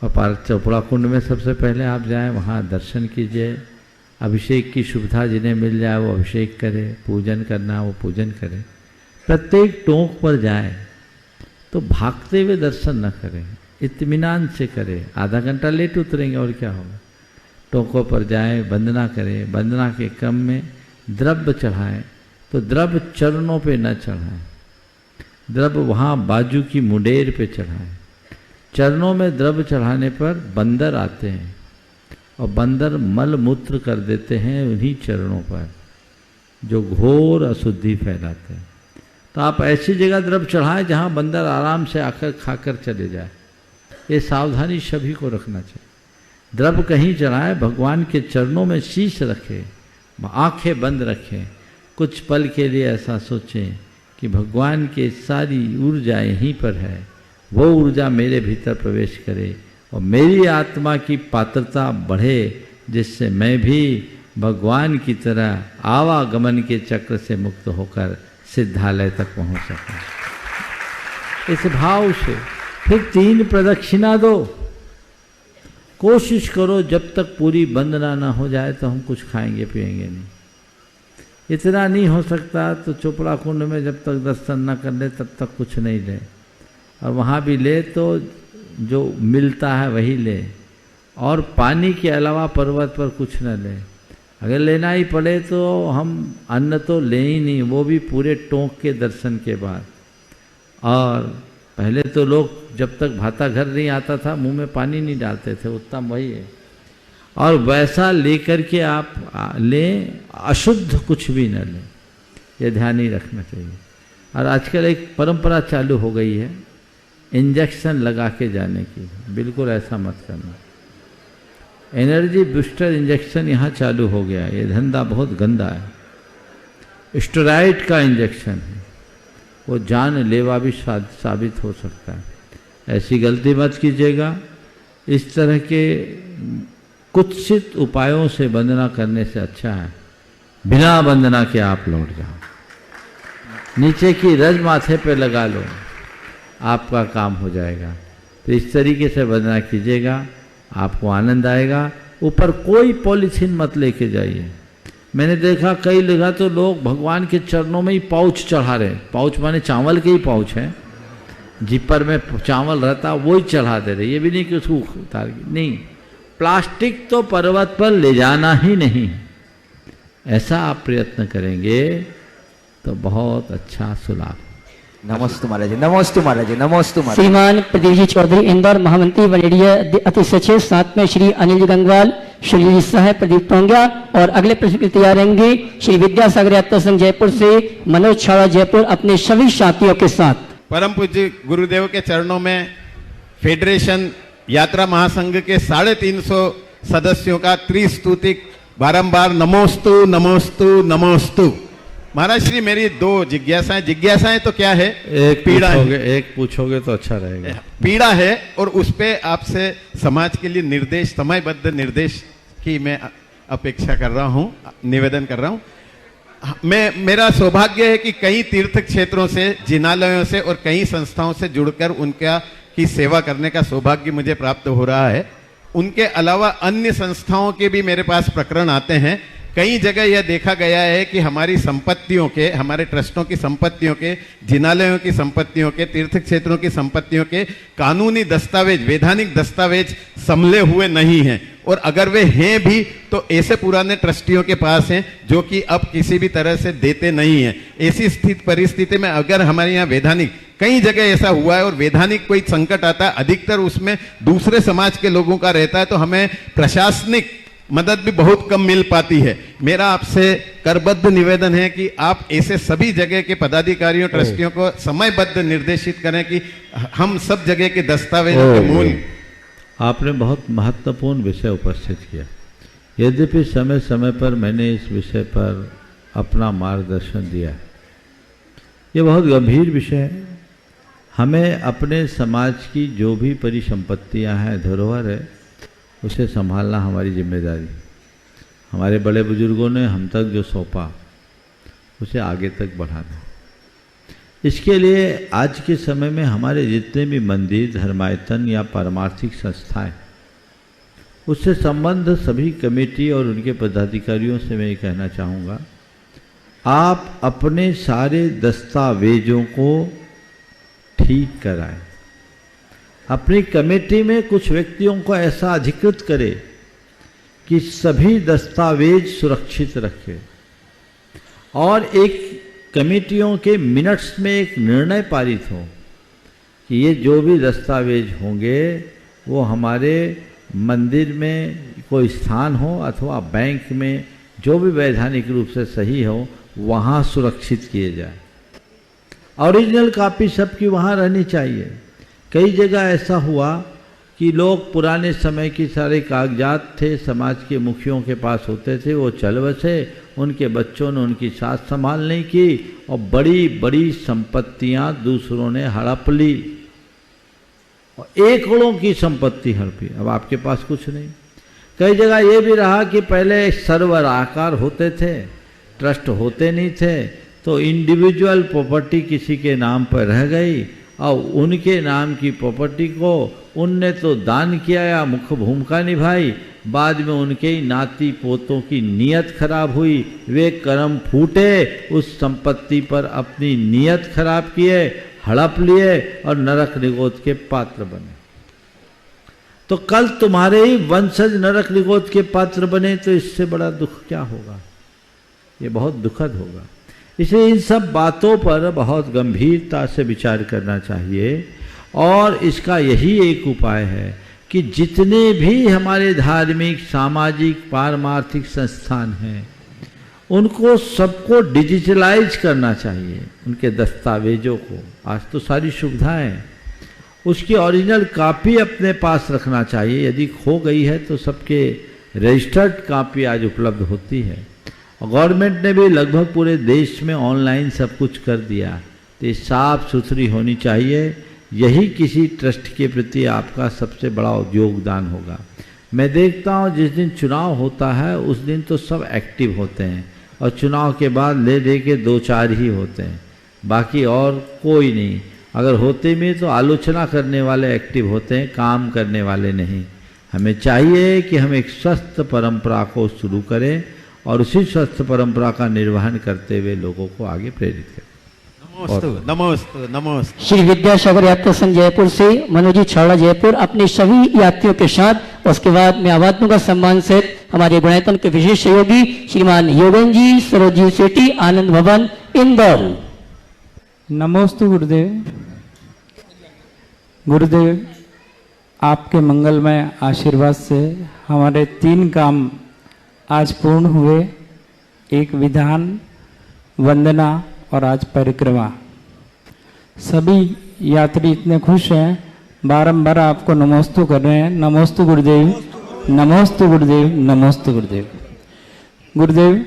और चोपड़ा कुंड में सबसे पहले आप जाएं, वहाँ दर्शन कीजिए। अभिषेक की सुविधा जिन्हें मिल जाए वो अभिषेक करे, पूजन करना वो पूजन करे। प्रत्येक टोंक पर जाएं तो भागते हुए दर्शन न करें, इत्मीनान से करें। आधा घंटा लेट उतरेंगे और क्या होगा। टोंकों पर जाएं, वंदना करें। वंदना के क्रम में द्रव्य चढ़ाएं तो द्रव्य चरणों पे न चढ़ाएं, द्रव्य वहाँ बाजू की मुंडेर पे चढ़ाएं। चरणों में द्रव्य चढ़ाने पर बंदर आते हैं और बंदर मल मूत्र कर देते हैं उन्हीं चरणों पर, जो घोर अशुद्धि फैलाते हैं। तो आप ऐसी जगह द्रव्य चढ़ाएं जहाँ बंदर आराम से आकर खाकर चले जाए। ये सावधानी सभी को रखना चाहिए। द्रव्य कहीं चढ़ाएं, भगवान के चरणों में शीश रखें, आंखें बंद रखें। कुछ पल के लिए ऐसा सोचें कि भगवान की सारी ऊर्जा यहीं पर है, वो ऊर्जा मेरे भीतर प्रवेश करे और मेरी आत्मा की पात्रता बढ़े, जिससे मैं भी भगवान की तरह आवागमन के चक्र से मुक्त होकर सिद्धालय तक पहुंच सकूं। इस भाव से फिर 3 प्रदक्षिणा दो। कोशिश करो जब तक पूरी वंदना ना हो जाए तो हम कुछ खाएंगे पिएंगे नहीं। इतना नहीं हो सकता तो चोपड़ा कुंड में जब तक दर्शन न कर ले तब तक कुछ नहीं ले, और वहाँ भी ले तो जो मिलता है वही ले, और पानी के अलावा पर्वत पर कुछ न ले। अगर लेना ही पड़े तो हम अन्न तो ले ही नहीं, वो भी पूरे टोंक के दर्शन के बाद। और पहले तो लोग जब तक भाता घर नहीं आता था मुंह में पानी नहीं डालते थे, उत्तम वही है। और वैसा लेकर के आप लें, अशुद्ध कुछ भी न लें, ये ध्यान ही रखना चाहिए। और आजकल एक परंपरा चालू हो गई है इंजेक्शन लगा के जाने की, बिल्कुल ऐसा मत करना। एनर्जी बूस्टर इंजेक्शन यहाँ चालू हो गया है, ये धंधा बहुत गंदा है। स्टेरॉइड का इंजेक्शन है, वो जानलेवा भी साबित हो सकता है। ऐसी गलती मत कीजिएगा। इस तरह के कुत्सित उपायों से वंदना करने से अच्छा है बिना वंदना के आप लौट जाओ। नीचे की रज माथे पे लगा लो, आपका काम हो जाएगा। तो इस तरीके से वंदना कीजिएगा, आपको आनंद आएगा। ऊपर कोई पॉलीथीन मत लेके जाइए। मैंने देखा कई जगह तो लोग भगवान के चरणों में ही पाउच चढ़ा रहे हैं। पाउच माने चावल के ही पाउच है, जिपर में चावल रहता वो ही चढ़ा दे रहे। ये भी नहीं कि उसको उतार के, नहीं, प्लास्टिक तो पर्वत पर ले जाना ही नहीं। ऐसा आप प्रयत्न करेंगे तो बहुत अच्छा सुलाभ। नमस्ते महाराज जी, नमस्ते महाराज जी, नमस्ते महाराज। श्रीमान प्रदीप जी चौधरी इंदौर महामंत्री वनेडिया अति सचिव, साथ में श्री अनिल जी गंगवाल, श्री जी साहब प्रदीप टोंगिया। और अगले प्रश्न के तैयार रहेंगे श्री विद्यासागर यात्रा संघ जयपुर से मनोज छाड़ा जयपुर अपने सभी साथियों के साथ। परम पूज्य गुरुदेव के चरणों में फेडरेशन यात्रा महासंघ के 350 सदस्यों का त्रिस्तुति बारंबार नमोस्तु नमोस्तु नमोस्तु। महाराज श्री मेरी 2 जिज्ञासाएं तो क्या है, एक पीड़ा पूछोगे, है। एक पूछोगे तो अच्छा रहेगा। पीड़ा है और उस पे आपसे समाज के लिए निर्देश, समयबद्ध निर्देश की मैं अपेक्षा कर रहा हूँ, निवेदन कर रहा हूँ। मेरा सौभाग्य है कि कई तीर्थ क्षेत्रों से, जिनालयों से और कई संस्थाओं से जुड़कर उनका की सेवा करने का सौभाग्य मुझे प्राप्त हो रहा है। उनके अलावा अन्य संस्थाओं के भी मेरे पास प्रकरण आते हैं। कई जगह यह देखा गया है कि हमारी संपत्तियों के, हमारे ट्रस्टों की संपत्तियों के, जिनालयों की संपत्तियों के, तीर्थ क्षेत्रों की संपत्तियों के कानूनी दस्तावेज, वैधानिक दस्तावेज संभले हुए नहीं हैं। और अगर वे हैं भी तो ऐसे पुराने ट्रस्टियों के पास हैं जो कि अब किसी भी तरह से देते नहीं हैं। ऐसी स्थिति परिस्थिति में अगर हमारे यहाँ वैधानिक, कई जगह ऐसा हुआ है और वैधानिक कोई संकट आता है, अधिकतर उसमें दूसरे समाज के लोगों का रहता है, तो हमें प्रशासनिक मदद भी बहुत कम मिल पाती है। मेरा आपसे करबद्ध निवेदन है कि आप ऐसे सभी जगह के पदाधिकारियों, ट्रस्टियों को समयबद्ध निर्देशित करें कि हम सब जगह के दस्तावेजों के मूल। आपने बहुत महत्वपूर्ण विषय उपस्थित किया। यद्यपि समय समय पर मैंने इस विषय पर अपना मार्गदर्शन दिया। ये बहुत गंभीर विषय है। हमें अपने समाज की जो भी परिसंपत्तियां हैं, धरोहर है, उसे संभालना हमारी जिम्मेदारी। हमारे बड़े बुजुर्गों ने हम तक जो सौंपा उसे आगे तक बढ़ाना। इसके लिए आज के समय में हमारे जितने भी मंदिर, धर्मायतन या पारमार्थिक संस्थाएं, उससे संबंध सभी कमेटी और उनके पदाधिकारियों से मैं ये कहना चाहूँगा, आप अपने सारे दस्तावेजों को ठीक कराएं। अपनी कमेटी में कुछ व्यक्तियों को ऐसा अधिकृत करें कि सभी दस्तावेज सुरक्षित रखें। और एक कमेटियों के मिनट्स में एक निर्णय पारित हो कि ये जो भी दस्तावेज होंगे वो हमारे मंदिर में कोई स्थान हो अथवा बैंक में जो भी वैधानिक रूप से सही हो, वहाँ सुरक्षित किए जाए। ओरिजिनल कॉपी सबकी वहाँ रहनी चाहिए। कई जगह ऐसा हुआ कि लोग पुराने समय की सारे कागजात थे, समाज के मुखियों के पास होते थे, वो चल बसे, उनके बच्चों ने उनकी साथ संभाल नहीं की और बड़ी बड़ी संपत्तियां दूसरों ने हड़प ली और एकड़ों की संपत्ति हड़पी। अब आपके पास कुछ नहीं। कई जगह ये भी रहा कि पहले सर्वर आकार होते थे, ट्रस्ट होते नहीं थे, तो इंडिविजुअल प्रॉपर्टी किसी के नाम पर रह गई और उनके नाम की प्रॉपर्टी को उनने तो दान किया या मुख्य भूमिका निभाई, बाद में उनके ही नाती पोतों की नीयत खराब हुई, वे कर्म फूटे, उस संपत्ति पर अपनी नीयत खराब किए, हड़प लिए और नरक निगोद के पात्र बने। तो कल तुम्हारे ही वंशज नरक निगोद के पात्र बने तो इससे बड़ा दुख क्या होगा? ये बहुत दुखद होगा। इसलिए इन सब बातों पर बहुत गंभीरता से विचार करना चाहिए और इसका यही एक उपाय है कि जितने भी हमारे धार्मिक, सामाजिक, पारमार्थिक संस्थान हैं उनको सबको डिजिटलाइज करना चाहिए, उनके दस्तावेजों को। आज तो सारी सुविधाएं हैं, उसकी ओरिजिनल कॉपी अपने पास रखना चाहिए। यदि खो गई है तो सबके रजिस्टर्ड कॉपी आज उपलब्ध होती है। और गवर्नमेंट ने भी लगभग पूरे देश में ऑनलाइन सब कुछ कर दिया, तो ये साफ सुथरी होनी चाहिए। यही किसी ट्रस्ट के प्रति आपका सबसे बड़ा योगदान होगा। मैं देखता हूँ जिस दिन चुनाव होता है उस दिन तो सब एक्टिव होते हैं, और चुनाव के बाद ले के 2-4 ही होते हैं, बाकी और कोई नहीं। अगर होते भी तो आलोचना करने वाले एक्टिव होते हैं, काम करने वाले नहीं। हमें चाहिए कि हम एक स्वस्थ परंपरा को शुरू करें और उसी स्वस्थ परंपरा का निर्वहन करते हुए लोगों को आगे प्रेरित करें। नमोस्तु नमोस्तु। श्री विद्यासागर यात्रा संघ जयपुर से मनोज जी छावड़ा जयपुर अपने सभी यात्रियों के साथ, उसके बाद मैं आवाज दूंगा सम्मान से हमारे गुणायतन के विशेष सहयोगी श्रीमान योगेन जी, सरोज जी सेठी, आनंद भवन, इंदौर। नमोस्तु गुरुदेव। गुरुदेव आपके मंगलमय आशीर्वाद से हमारे 3 काम आज पूर्ण हुए, एक विधान, वंदना और आज परिक्रमा। सभी यात्री इतने खुश हैं, बारंबार आपको नमोस्तु कर रहे हैं। नमोस्तु गुरुदेव, नमोस्तु गुरुदेव, नमोस्तु गुरुदेव। गुरुदेव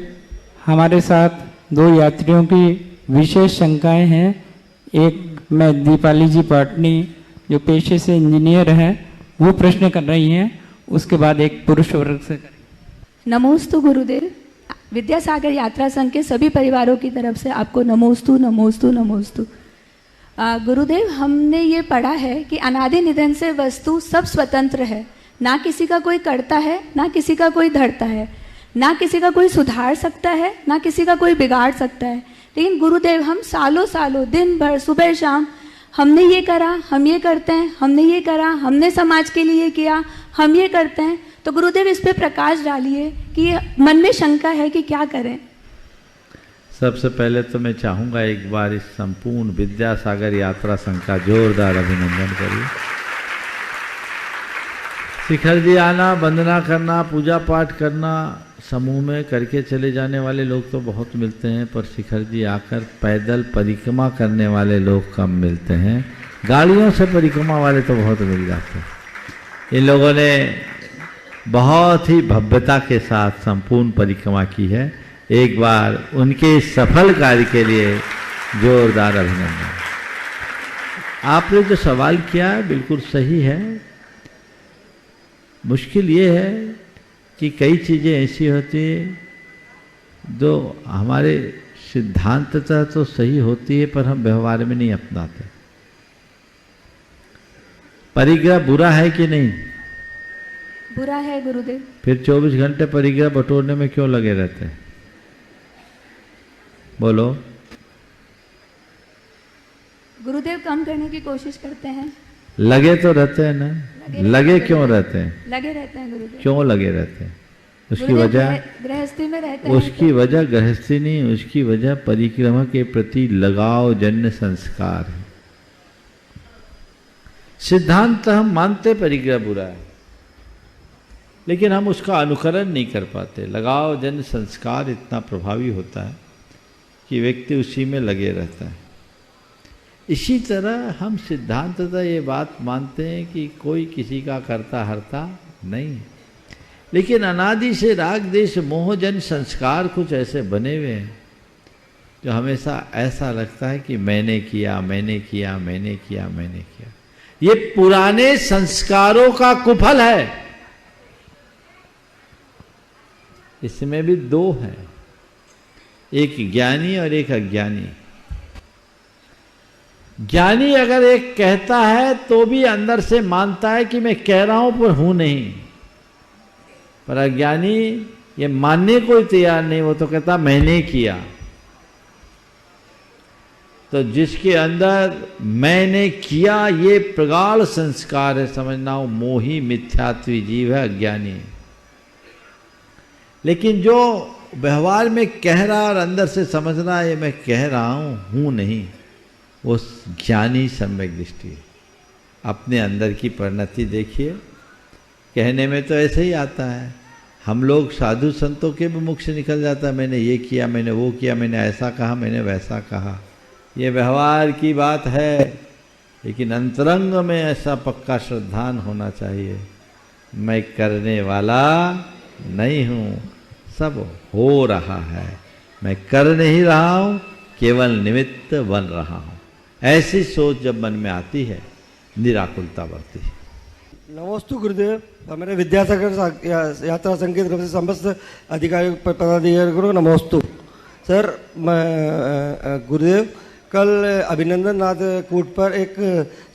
हमारे साथ 2 यात्रियों की विशेष शंकाएं हैं। एक मैं दीपाली जी पाटनी जो पेशे से इंजीनियर हैं वो प्रश्न कर रही हैं, उसके बाद एक पुरुष वर्ग से करेंगे। नमोस्तु गुरुदेव। विद्यासागर यात्रा संघ के सभी परिवारों की तरफ से आपको नमोस्तु नमोस्तु नमोस्तु। गुरुदेव हमने ये पढ़ा है कि अनादि निधन से वस्तु सब स्वतंत्र है, ना किसी का कोई करता है, ना किसी का कोई धरता है, ना किसी का कोई सुधार सकता है, ना किसी का कोई बिगाड़ सकता है। लेकिन गुरुदेव हम सालों सालों दिन भर सुबह शाम हमने ये करा, हम ये करते हैं, हमने ये करा, हमने समाज के लिए किया, हम ये करते हैं। तो गुरुदेव इस पे प्रकाश डालिए कि मन में शंका है कि क्या करें। सबसे पहले तो मैं चाहूँगा एक बार इस संपूर्ण विद्यासागर यात्रा संघ का जोरदार अभिनंदन करिए। शिखर जी आना, वंदना करना, पूजा पाठ करना समूह में करके चले जाने वाले लोग तो बहुत मिलते हैं, पर शिखर जी आकर पैदल परिक्रमा करने वाले लोग कम मिलते हैं। गाड़ियों से परिक्रमा वाले तो बहुत मिल जाते हैं। इन लोगों ने बहुत ही भव्यता के साथ संपूर्ण परिक्रमा की है। एक बार उनके सफल कार्य के लिए जोरदार अभिनंदन। आपने जो सवाल किया है बिल्कुल सही है। मुश्किल ये है कि कई चीज़ें ऐसी होती हैं जो हमारे सिद्धांततः तो सही होती है पर हम व्यवहार में नहीं अपनाते। परिग्रह बुरा है कि नहीं? बुरा है गुरुदेव। फिर 24 घंटे परिग्रह बटोरने में क्यों लगे रहते हैं? बोलो। गुरुदेव कम करने की कोशिश करते हैं। लगे तो रहते हैं ना, लगे क्यों रहते हैं? लगे रहते हैं गुरुदेव। क्यों लगे रहते हैं? उसकी वजह गृहस्थी में रहते हैं। उसकी वजह गृहस्थी नहीं, उसकी वजह परिक्रमा के प्रति लगाव जन्य संस्कार है। सिद्धांत हम मानते परिग्रह बुरा है, लेकिन हम उसका अनुकरण नहीं कर पाते। लगाव जन्य संस्कार इतना प्रभावी होता है कि व्यक्ति उसी में लगे रहता है। इसी तरह हम सिद्धांततः ये बात मानते हैं कि कोई किसी का करता हरता नहीं, लेकिन अनादि से राग देश मोहजन संस्कार कुछ ऐसे बने हुए हैं जो हमेशा ऐसा लगता है कि मैंने किया, मैंने किया, मैंने किया, मैंने किया। ये पुराने संस्कारों का कुफल है। इसमें भी 2 हैं, एक ज्ञानी और एक अज्ञानी। ज्ञानी अगर एक कहता है तो भी अंदर से मानता है कि मैं कह रहा हूं पर हूं नहीं, पर अज्ञानी ये मानने को ही तैयार नहीं, वो तो कहता मैंने किया। तो जिसके अंदर मैंने किया ये प्रगाढ़ संस्कार है, समझना वो मोही मिथ्यात्वी जीव है, अज्ञानी। लेकिन जो व्यवहार में कह रहा और अंदर से समझ रहा है मैं कह रहा हूं नहीं, वो ज्ञानी सम्यक दृष्टि है। अपने अंदर की परिणति देखिए। कहने में तो ऐसे ही आता है, हम लोग साधु संतों के भी मुख से निकल जाता है, मैंने ये किया, मैंने वो किया, मैंने ऐसा कहा, मैंने वैसा कहा। ये व्यवहार की बात है, लेकिन अंतरंग में ऐसा पक्का श्रद्धान होना चाहिए, मैं करने वाला नहीं हूँ, सब हो रहा है, मैं कर नहीं रहा हूँ, केवल निमित्त बन रहा हूँ। ऐसी सोच जब मन में आती है, निराकुलता बढ़ती है। नमोस्तु गुरुदेव। हमारे विद्यासागर यात्रा संघ की तरफ से समस्त अधिकारी पदाधिकारियों को नमोस्तु। सर, गुरुदेव, कल अभिनंदन नाथ कूट पर एक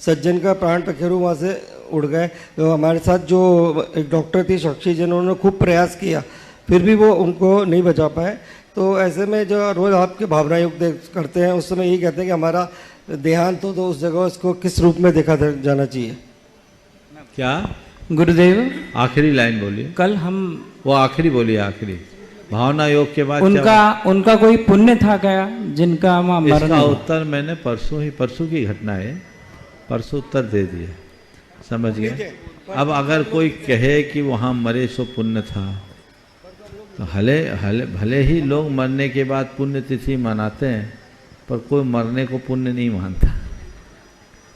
सज्जन का प्राण पखेरु वहाँ से उड़ गए। तो हमारे साथ जो एक डॉक्टर थी साक्षी जी, उन्होंने खूब प्रयास किया, फिर भी वो उनको नहीं बचा पाए। तो ऐसे में जो रोज़ आपके भावना युक्त करते हैं, उस समय यही कहते हैं कि हमारा देहांत हो तो उस जगह उसको किस रूप में देखा जाना चाहिए? क्या गुरुदेव, आखिरी लाइन बोलिए। कल हम वो आखिरी बोलिए, आखिरी भावना योग के बाद उनका कोई पुण्य था क्या जिनका मरण? इसका उत्तर मैंने परसों की घटना है, परसों उत्तर दे दिया, समझ गए। अब अगर कोई कहे कि वहाँ मरे सो पुण्य था, तो भले ही लोग मरने के बाद पुण्य तिथि मनाते हैं, पर कोई मरने को पुण्य नहीं मानता,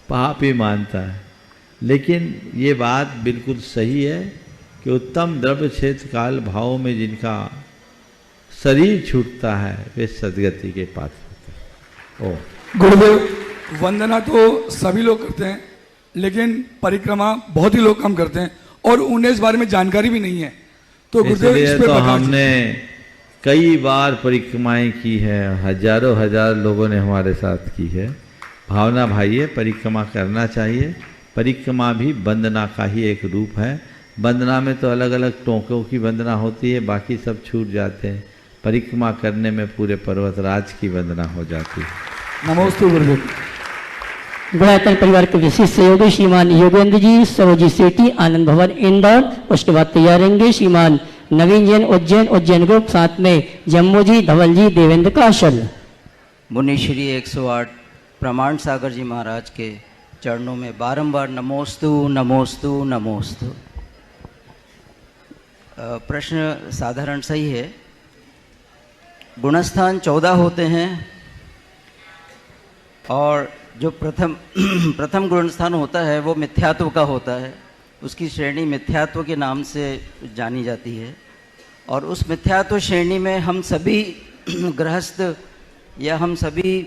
पाप ही मानता है। लेकिन ये बात बिल्कुल सही है कि उत्तम द्रव्य क्षेत्र काल भाव में जिनका शरीर छूटता है, वे सदगति के पात्र होते हैं। गुरुदेव, वंदना तो सभी लोग करते हैं, लेकिन परिक्रमा बहुत ही लोग कम करते हैं और उन्हें इस बारे में जानकारी भी नहीं है। तो गुरुदेव, इस पे तो हमने कई बार परिक्रमाएं की है, हजारों हजार लोगों ने हमारे साथ की है। भावना भाई है, परिक्रमा करना चाहिए। परिक्रमा भी वंदना का ही एक रूप है। वंदना में तो अलग अलग टोकों की वंदना होती है, बाकी सब छूट जाते हैं। परिक्रमा करने में पूरे पर्वतराज की वंदना हो जाती है। नमोस्तु गुरुदेव। गुणायतन परिवार के विशिष्ट सहयोगी श्रीमान योगेंद्र जी, सरोजी सेठी, आनंद भवन इंदौर। उसके बाद तैयार रहेंगे श्रीमान नवीन जैन उज्जैन ग्रुप, साथ में जम्मू जी, धवल जी, देवेंद्र काशल। मुनिश्री 108 प्रमाण सागर जी महाराज के चरणों में बारंबार नमोस्तु नमोस्तु नमोस्तु। प्रश्न साधारण सही है। गुणस्थान 14 होते हैं और जो प्रथम गुणस्थान होता है वो मिथ्यात्व का होता है। उसकी श्रेणी मिथ्यात्व के नाम से जानी जाती है और उस मिथ्यात्व श्रेणी में हम सभी गृहस्थ या हम सभी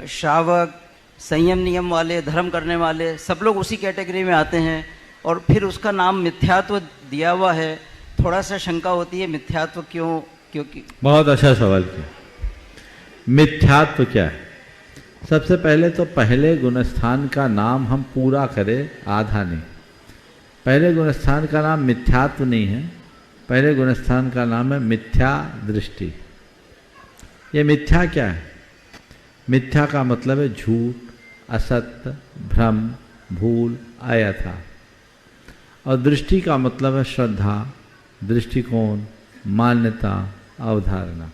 श्रावक, संयम नियम वाले, धर्म करने वाले, सब लोग उसी कैटेगरी में आते हैं और फिर उसका नाम मिथ्यात्व दिया हुआ है। थोड़ा सा शंका होती है, मिथ्यात्व क्यों? क्योंकि बहुत अच्छा सवाल किया। मिथ्यात्व क्या है? सबसे पहले तो पहले गुणस्थान का नाम हम पूरा करें, आधा नहीं। पहले गुणस्थान का नाम मिथ्यात्व नहीं है, पहले गुणस्थान का नाम है मिथ्या दृष्टि। ये मिथ्या क्या है? मिथ्या का मतलब है झूठ, असत्य, भ्रम, भूल, अयथा। और दृष्टि का मतलब है श्रद्धा, दृष्टिकोण, मान्यता, अवधारणा।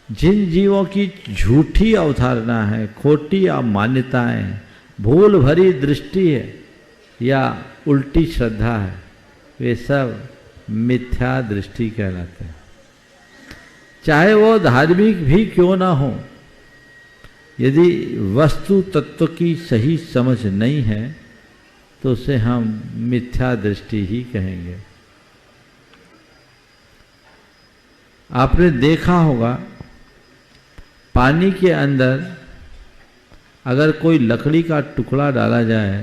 जिन जीवों की झूठी अवधारणा है, खोटी मान्यताएं, भूल भरी दृष्टि है या उल्टी श्रद्धा है, वे सब मिथ्या दृष्टि कहलाते हैं। चाहे वो धार्मिक भी क्यों ना हो, यदि वस्तु तत्व की सही समझ नहीं है तो उसे हम मिथ्या दृष्टि ही कहेंगे। आपने देखा होगा पानी के अंदर अगर कोई लकड़ी का टुकड़ा डाला जाए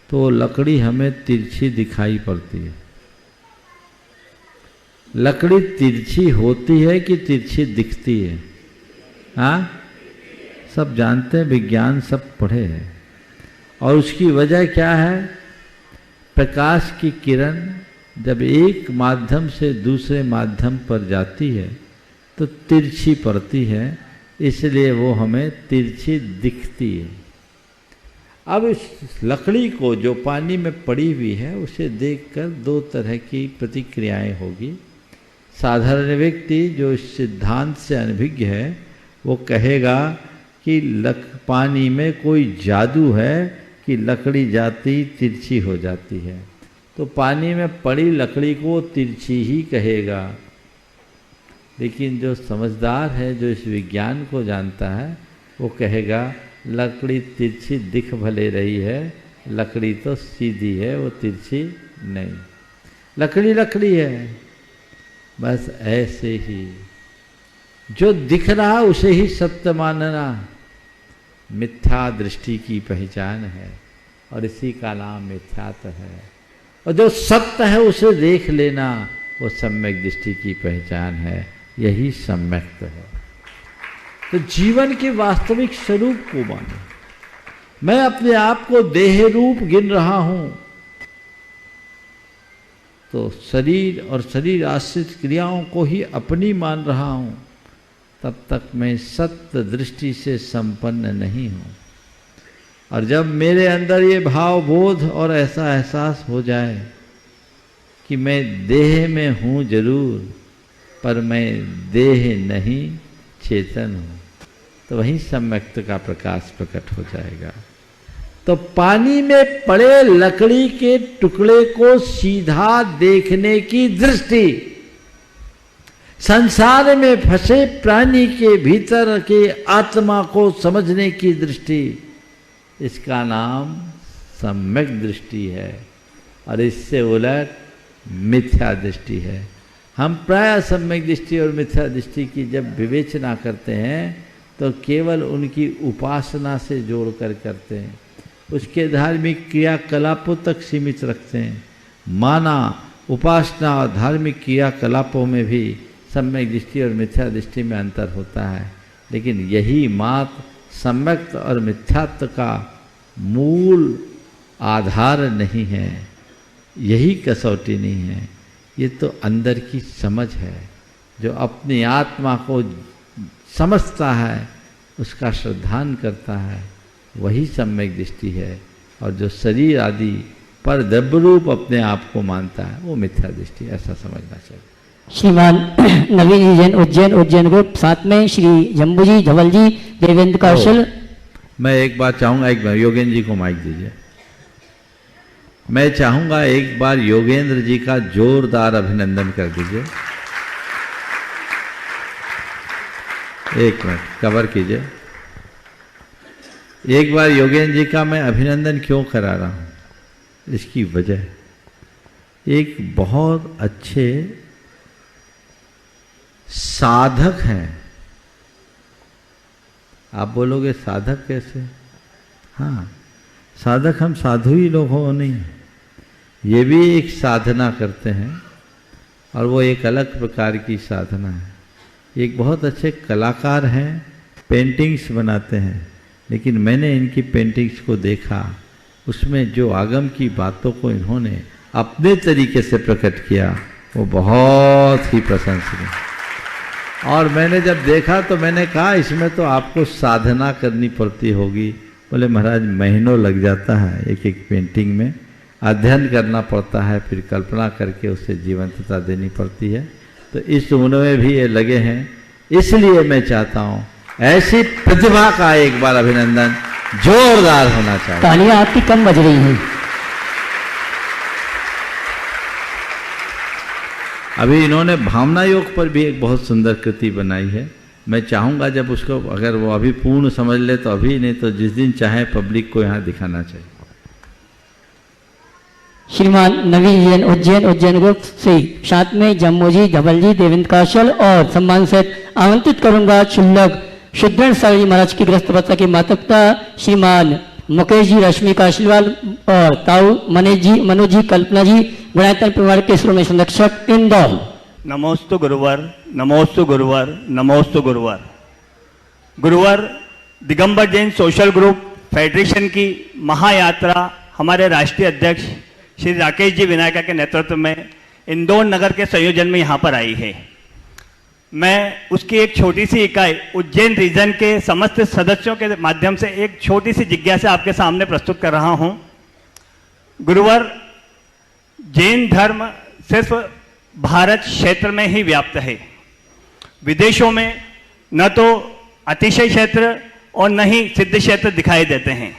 तो लकड़ी हमें तिरछी दिखाई पड़ती है। लकड़ी तिरछी होती है कि तिरछी दिखती है? हाँ, सब जानते हैं, विज्ञान सब पढ़े हैं। और उसकी वजह क्या है? प्रकाश की किरण जब एक माध्यम से दूसरे माध्यम पर जाती है तो तिरछी पड़ती है, इसलिए वो हमें तिरछी दिखती है। अब इस लकड़ी को जो पानी में पड़ी हुई है उसे देखकर दो तरह की प्रतिक्रियाएं होगी। साधारण व्यक्ति जो इस सिद्धांत से अनभिज्ञ है वो कहेगा कि कि पानी में कोई जादू है कि लकड़ी जाती तिरछी हो जाती है, तो पानी में पड़ी लकड़ी को तिरछी ही कहेगा। लेकिन जो समझदार है, जो इस विज्ञान को जानता है, वो कहेगा लकड़ी तिरछी दिख भले रही है, लकड़ी तो सीधी है, वो तिरछी नहीं, लकड़ी लकड़ी है। बस ऐसे ही जो दिख रहा उसे ही सत्य मानना मिथ्या दृष्टि की पहचान है, और इसी का नाम मिथ्यात्व है। और जो सत्य है उसे देख लेना, वो सम्यक दृष्टि की पहचान है, यही सम्यक्त्व है। तो जीवन के वास्तविक स्वरूप को मानो। मैं अपने आप को देह रूप गिन रहा हूं, तो शरीर और शरीर आश्रित क्रियाओं को ही अपनी मान रहा हूं, तब तक मैं सत्य दृष्टि से संपन्न नहीं हूं। और जब मेरे अंदर ये भाव बोध और ऐसा एहसास हो जाए कि मैं देह में हूं जरूर, पर मैं देह नहीं चेतन हूं, तो वहीं सम्यक्त्व का प्रकाश प्रकट हो जाएगा। तो पानी में पड़े लकड़ी के टुकड़े को सीधा देखने की दृष्टि, संसार में फंसे प्राणी के भीतर के आत्मा को समझने की दृष्टि, इसका नाम सम्यक दृष्टि है, और इससे उलट मिथ्या दृष्टि है। हम प्राय सम्यक दृष्टि और मिथ्या दृष्टि की जब विवेचना करते हैं तो केवल उनकी उपासना से जोड़कर करते हैं, उसके धार्मिक क्रियाकलापों तक सीमित रखते हैं। माना उपासना और धार्मिक क्रियाकलापों में भी सम्यक दृष्टि और मिथ्या दृष्टि में अंतर होता है, लेकिन यही मात्र सम्यक्त और मिथ्यात्व का मूल आधार नहीं है, यही कसौटी नहीं है। ये तो अंदर की समझ है। जो अपनी आत्मा को समझता है, उसका श्रद्धान करता है, वही सम्यक दृष्टि है। और जो शरीर आदि पर द्रव्य रूप अपने आप को मानता है, वो मिथ्या दृष्टि, ऐसा समझना चाहिए। श्रीमान नवीन जैन उज्जैन ग्रुप, साथ में श्री जम्बू जी, धवल जी, देवेंद्र कौशल। मैं एक बार चाहूँगा, एक बार योगेंद्र जी को माइक दीजिए। मैं चाहूँगा एक बार योगेंद्र जी का जोरदार अभिनंदन कर दीजिए। एक मिनट कवर कीजिए। एक बार योगेंद्र जी का मैं अभिनंदन क्यों करा रहा हूँ, इसकी वजह, एक बहुत अच्छे साधक हैं। आप बोलोगे साधक कैसे? हाँ, साधक हम साधु ही लोग हो नहीं, ये भी एक साधना करते हैं, और वो एक अलग प्रकार की साधना है। एक बहुत अच्छे कलाकार हैं, पेंटिंग्स बनाते हैं, लेकिन मैंने इनकी पेंटिंग्स को देखा, उसमें जो आगम की बातों को इन्होंने अपने तरीके से प्रकट किया, वो बहुत ही प्रशंसनीय। और मैंने जब देखा तो मैंने कहा इसमें तो आपको साधना करनी पड़ती होगी। बोले महाराज महीनों लग जाता है एक एक पेंटिंग में, अध्ययन करना पड़ता है, फिर कल्पना करके उसे जीवंतता देनी पड़ती है। तो इस उम्र में भी ये लगे हैं, इसलिए मैं चाहता हूँ ऐसी प्रतिभा का एक बार अभिनंदन जोरदार होना चाहिए। तालियां आपकी कम बज रही हैं। अभी इन्होंने भावना योग पर भी एक बहुत सुंदर कृति बनाई है। मैं चाहूँगा जब उसको, अगर वो अभी पूर्ण समझ ले तो अभी, नहीं तो जिस दिन चाहे पब्लिक को यहाँ दिखाना चाहिए। श्रीमान नवीन जैन उज्जैन ग्रुप से, साथ में जम्मू जी, धवल जी, देवेंद्र कौशल, और सम्मान से आमंत्रित करूंगा शुल्लक शुद्धन सावी महाराज की ग्रस्त अवस्था के माता पिता श्रीमान मुकेश जी, रश्मि काशीवाल, और ताऊ मनोज जी, कल्पना जी, गुणायतन परिवार के श्रोमणी संरक्षक इंदौर। नमोस्तु गुरुवर, नमोस्तु गुरुवर, नमोस्तु गुरुवर। गुरुवर Digambar Jain social group federation की महायात्रा हमारे राष्ट्रीय अध्यक्ष श्री राकेश जी विनायका के नेतृत्व में इंदौर नगर के संयोजन में यहाँ पर आई है। मैं उसकी एक छोटी सी इकाई उज्जैन रीजन के समस्त सदस्यों के माध्यम से एक छोटी सी जिज्ञासा आपके सामने प्रस्तुत कर रहा हूँ। गुरुवर, जैन धर्म सिर्फ भारत क्षेत्र में ही व्याप्त है। विदेशों में न तो अतिशय क्षेत्र और न ही सिद्ध क्षेत्र दिखाई देते हैं।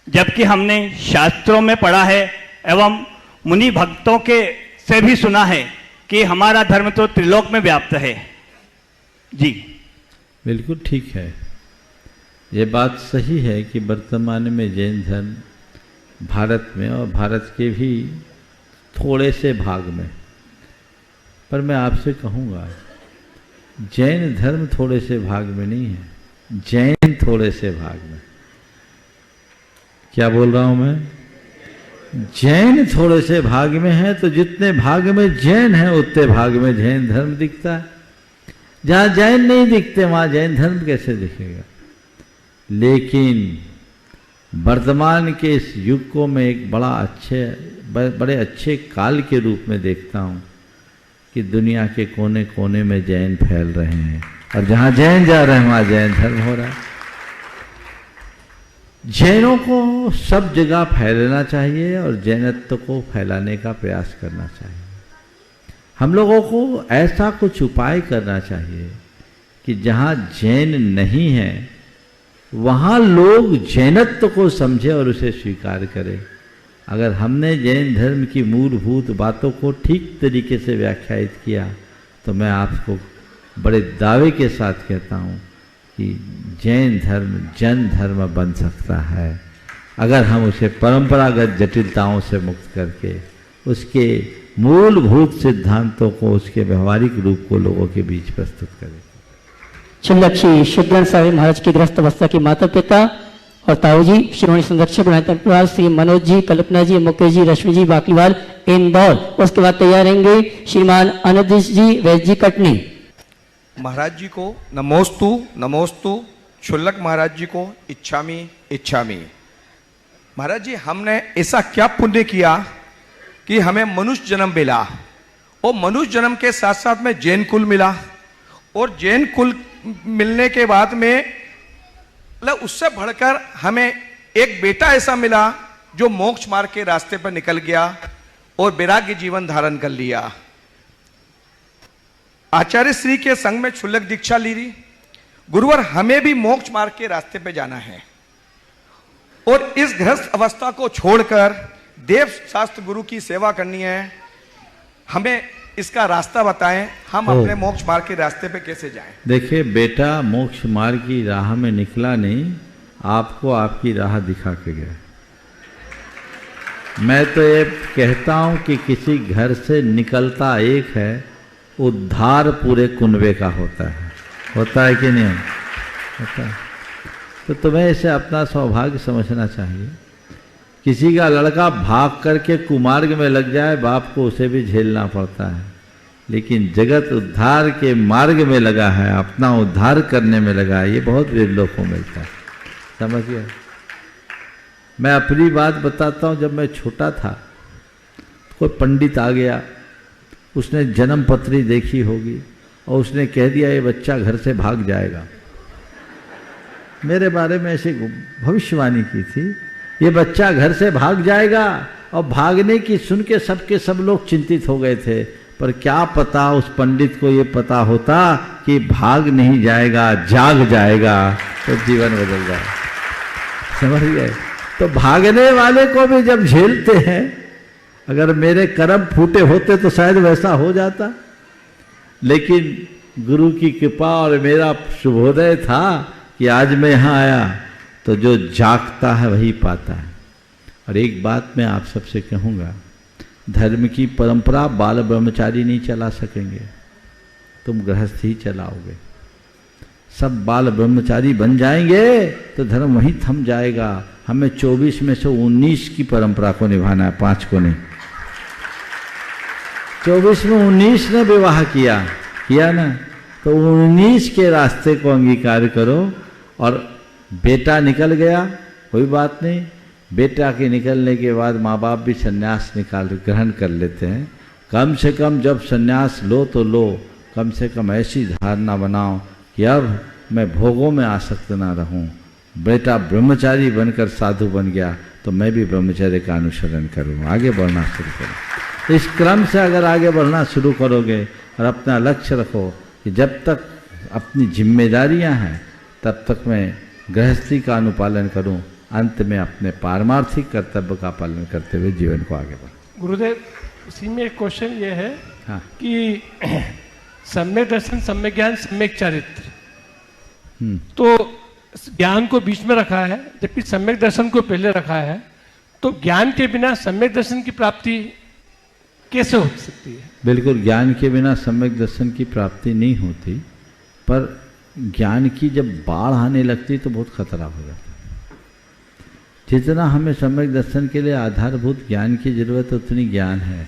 जबकि हमने शास्त्रों में पढ़ा है एवं मुनि भक्तों के से भी सुना है कि हमारा धर्म तो त्रिलोक में व्याप्त है। जी बिल्कुल ठीक है, ये बात सही है कि वर्तमान में जैन धर्म भारत में और भारत के भी थोड़े से भाग में, पर मैं आपसे कहूँगा जैन धर्म थोड़े से भाग में नहीं है, जैन थोड़े से भाग में। क्या बोल रहा हूँ मैं? जैन थोड़े से भाग में है, तो जितने भाग में जैन है उतने भाग में जैन धर्म दिखता है। जहाँ जैन नहीं दिखते वहाँ जैन धर्म कैसे दिखेगा? लेकिन वर्तमान के इस युग को मैं एक बड़े अच्छे काल के रूप में देखता हूँ कि दुनिया के कोने कोने में जैन फैल रहे हैं, और जहाँ जैन जा रहे हैं वहाँ जैन धर्म हो रहा है। जैनों को सब जगह फैलाना चाहिए और जैनत्व को फैलाने का प्रयास करना चाहिए। हम लोगों को ऐसा कुछ उपाय करना चाहिए कि जहाँ जैन नहीं है वहाँ लोग जैनत्व को समझे और उसे स्वीकार करें। अगर हमने जैन धर्म की मूलभूत बातों को ठीक तरीके से व्याख्यायित किया तो मैं आपको बड़े दावे के साथ कहता हूँ कि जैन धर्म जन धर्म बन सकता है, अगर हम उसे परंपरागत जटिलताओं से मुक्त करके उसके मूलभूत सिद्धांतों को, उसके व्यवहारिक रूप को लोगों के बीच प्रस्तुत करें। श्री शुद्धन साहब महाराज की ग्रस्त अवस्था के माता पिता और ताऊ जी श्रोमणी संरक्षक परिवार श्री मनोज जी, कल्पना जी, मुकेश जी, रश्मि जी बाकीवाल इंदौर। उसके बाद तैयार रहेंगे श्रीमान अनदीश जी, वैद्य जी कटनी। महाराज जी को नमोस्तु नमोस्तु, क्षुल्लक महाराज जी को इच्छामी इच्छामी। महाराज जी हमने ऐसा क्या पुण्य किया कि हमें मनुष्य जन्म मिला, और मनुष्य जन्म के साथ साथ में जैन कुल मिला, और जैन कुल मिलने के बाद में मतलब उससे बढ़कर हमें एक बेटा ऐसा मिला जो मोक्ष मार्ग के रास्ते पर निकल गया और वैराग्य जीवन धारण कर लिया। आचार्य श्री के संग में क्षुल्लक दीक्षा ली रही। गुरुवर हमें भी मोक्ष मार्ग के रास्ते पे जाना है, और इस गृहस्थ अवस्था को छोड़कर देव शास्त्र गुरु की सेवा करनी है। हमें इसका रास्ता बताएं, हम अपने मोक्ष मार्ग के रास्ते पे कैसे जाएं? देखिए बेटा, मोक्ष मार्ग की राह में निकला नहीं, आपको आपकी राह दिखा के गया। मैं तो ये कहता हूँ कि किसी घर से निकलता एक है, उद्धार पूरे कुनबे का होता है कि नहीं होता है? तो तुम्हें इसे अपना सौभाग्य समझना चाहिए। किसी का लड़का भाग करके कुमार्ग में लग जाए, बाप को उसे भी झेलना पड़ता है, लेकिन जगत उद्धार के मार्ग में लगा है, अपना उद्धार करने में लगा है, ये बहुत विरलों को मिलता है। समझ गए? मैं अपनी बात बताता हूँ। जब मैं छोटा था कोई पंडित आ गया, उसने जन्म पत्री देखी होगी और उसने कह दिया ये बच्चा घर से भाग जाएगा। मेरे बारे में ऐसी भविष्यवाणी की थी, ये बच्चा घर से भाग जाएगा। और भागने की सुन के सब लोग चिंतित हो गए थे, पर क्या पता उस पंडित को ये पता होता कि भाग नहीं जाएगा, जाग जाएगा तो जीवन बदल जाए। समझ गए? तो भागने वाले को भी जब झेलते हैं, अगर मेरे कर्म फूटे होते तो शायद वैसा हो जाता, लेकिन गुरु की कृपा और मेरा शुभोदय था कि आज मैं यहाँ आया। तो जो जागता है वही पाता है। और एक बात मैं आप सबसे कहूँगा, धर्म की परंपरा बाल ब्रह्मचारी नहीं चला सकेंगे, तुम गृहस्थ ही चलाओगे। सब बाल ब्रह्मचारी बन जाएंगे तो धर्म वहीं थम जाएगा। हमें 24 में से 19 की परंपरा को निभाना है, 5 को नहीं। 24 में 19 ने विवाह किया ना, तो 19 के रास्ते को अंगीकार करो। और बेटा निकल गया, कोई बात नहीं, बेटा के निकलने के बाद माँ बाप भी सन्यास ग्रहण कर लेते हैं। कम से कम जब सन्यास लो तो लो, कम से कम ऐसी धारणा बनाओ कि अब मैं भोगों में आसक्त ना रहूं। बेटा ब्रह्मचारी बनकर साधु बन गया तो मैं भी ब्रह्मचर्य का अनुसरण करूँ, आगे बढ़ना शुरू करूँ। इस क्रम से अगर आगे बढ़ना शुरू करोगे और अपना लक्ष्य रखो कि जब तक अपनी जिम्मेदारियां हैं तब तक मैं गृहस्थी का अनुपालन करूं, अंत में अपने पारमार्थिक कर्तव्य का पालन करते हुए जीवन को आगे बढ़ाऊं। गुरुदेव, उसी में एक क्वेश्चन ये है हाँ। कि सम्यक दर्शन, सम्यक ज्ञान, सम्यक चरित्र, तो ज्ञान को बीच में रखा है जबकि सम्यक दर्शन को पहले रखा है, तो ज्ञान के बिना सम्यक दर्शन की प्राप्ति कैसे हो सकती है? बिल्कुल, ज्ञान के बिना सम्यक दर्शन की प्राप्ति नहीं होती, पर ज्ञान की जब बाढ़ आने लगती तो बहुत खतरा हो जाता है। जितना हमें सम्यक दर्शन के लिए आधारभूत ज्ञान की जरूरत है उतनी ज्ञान है,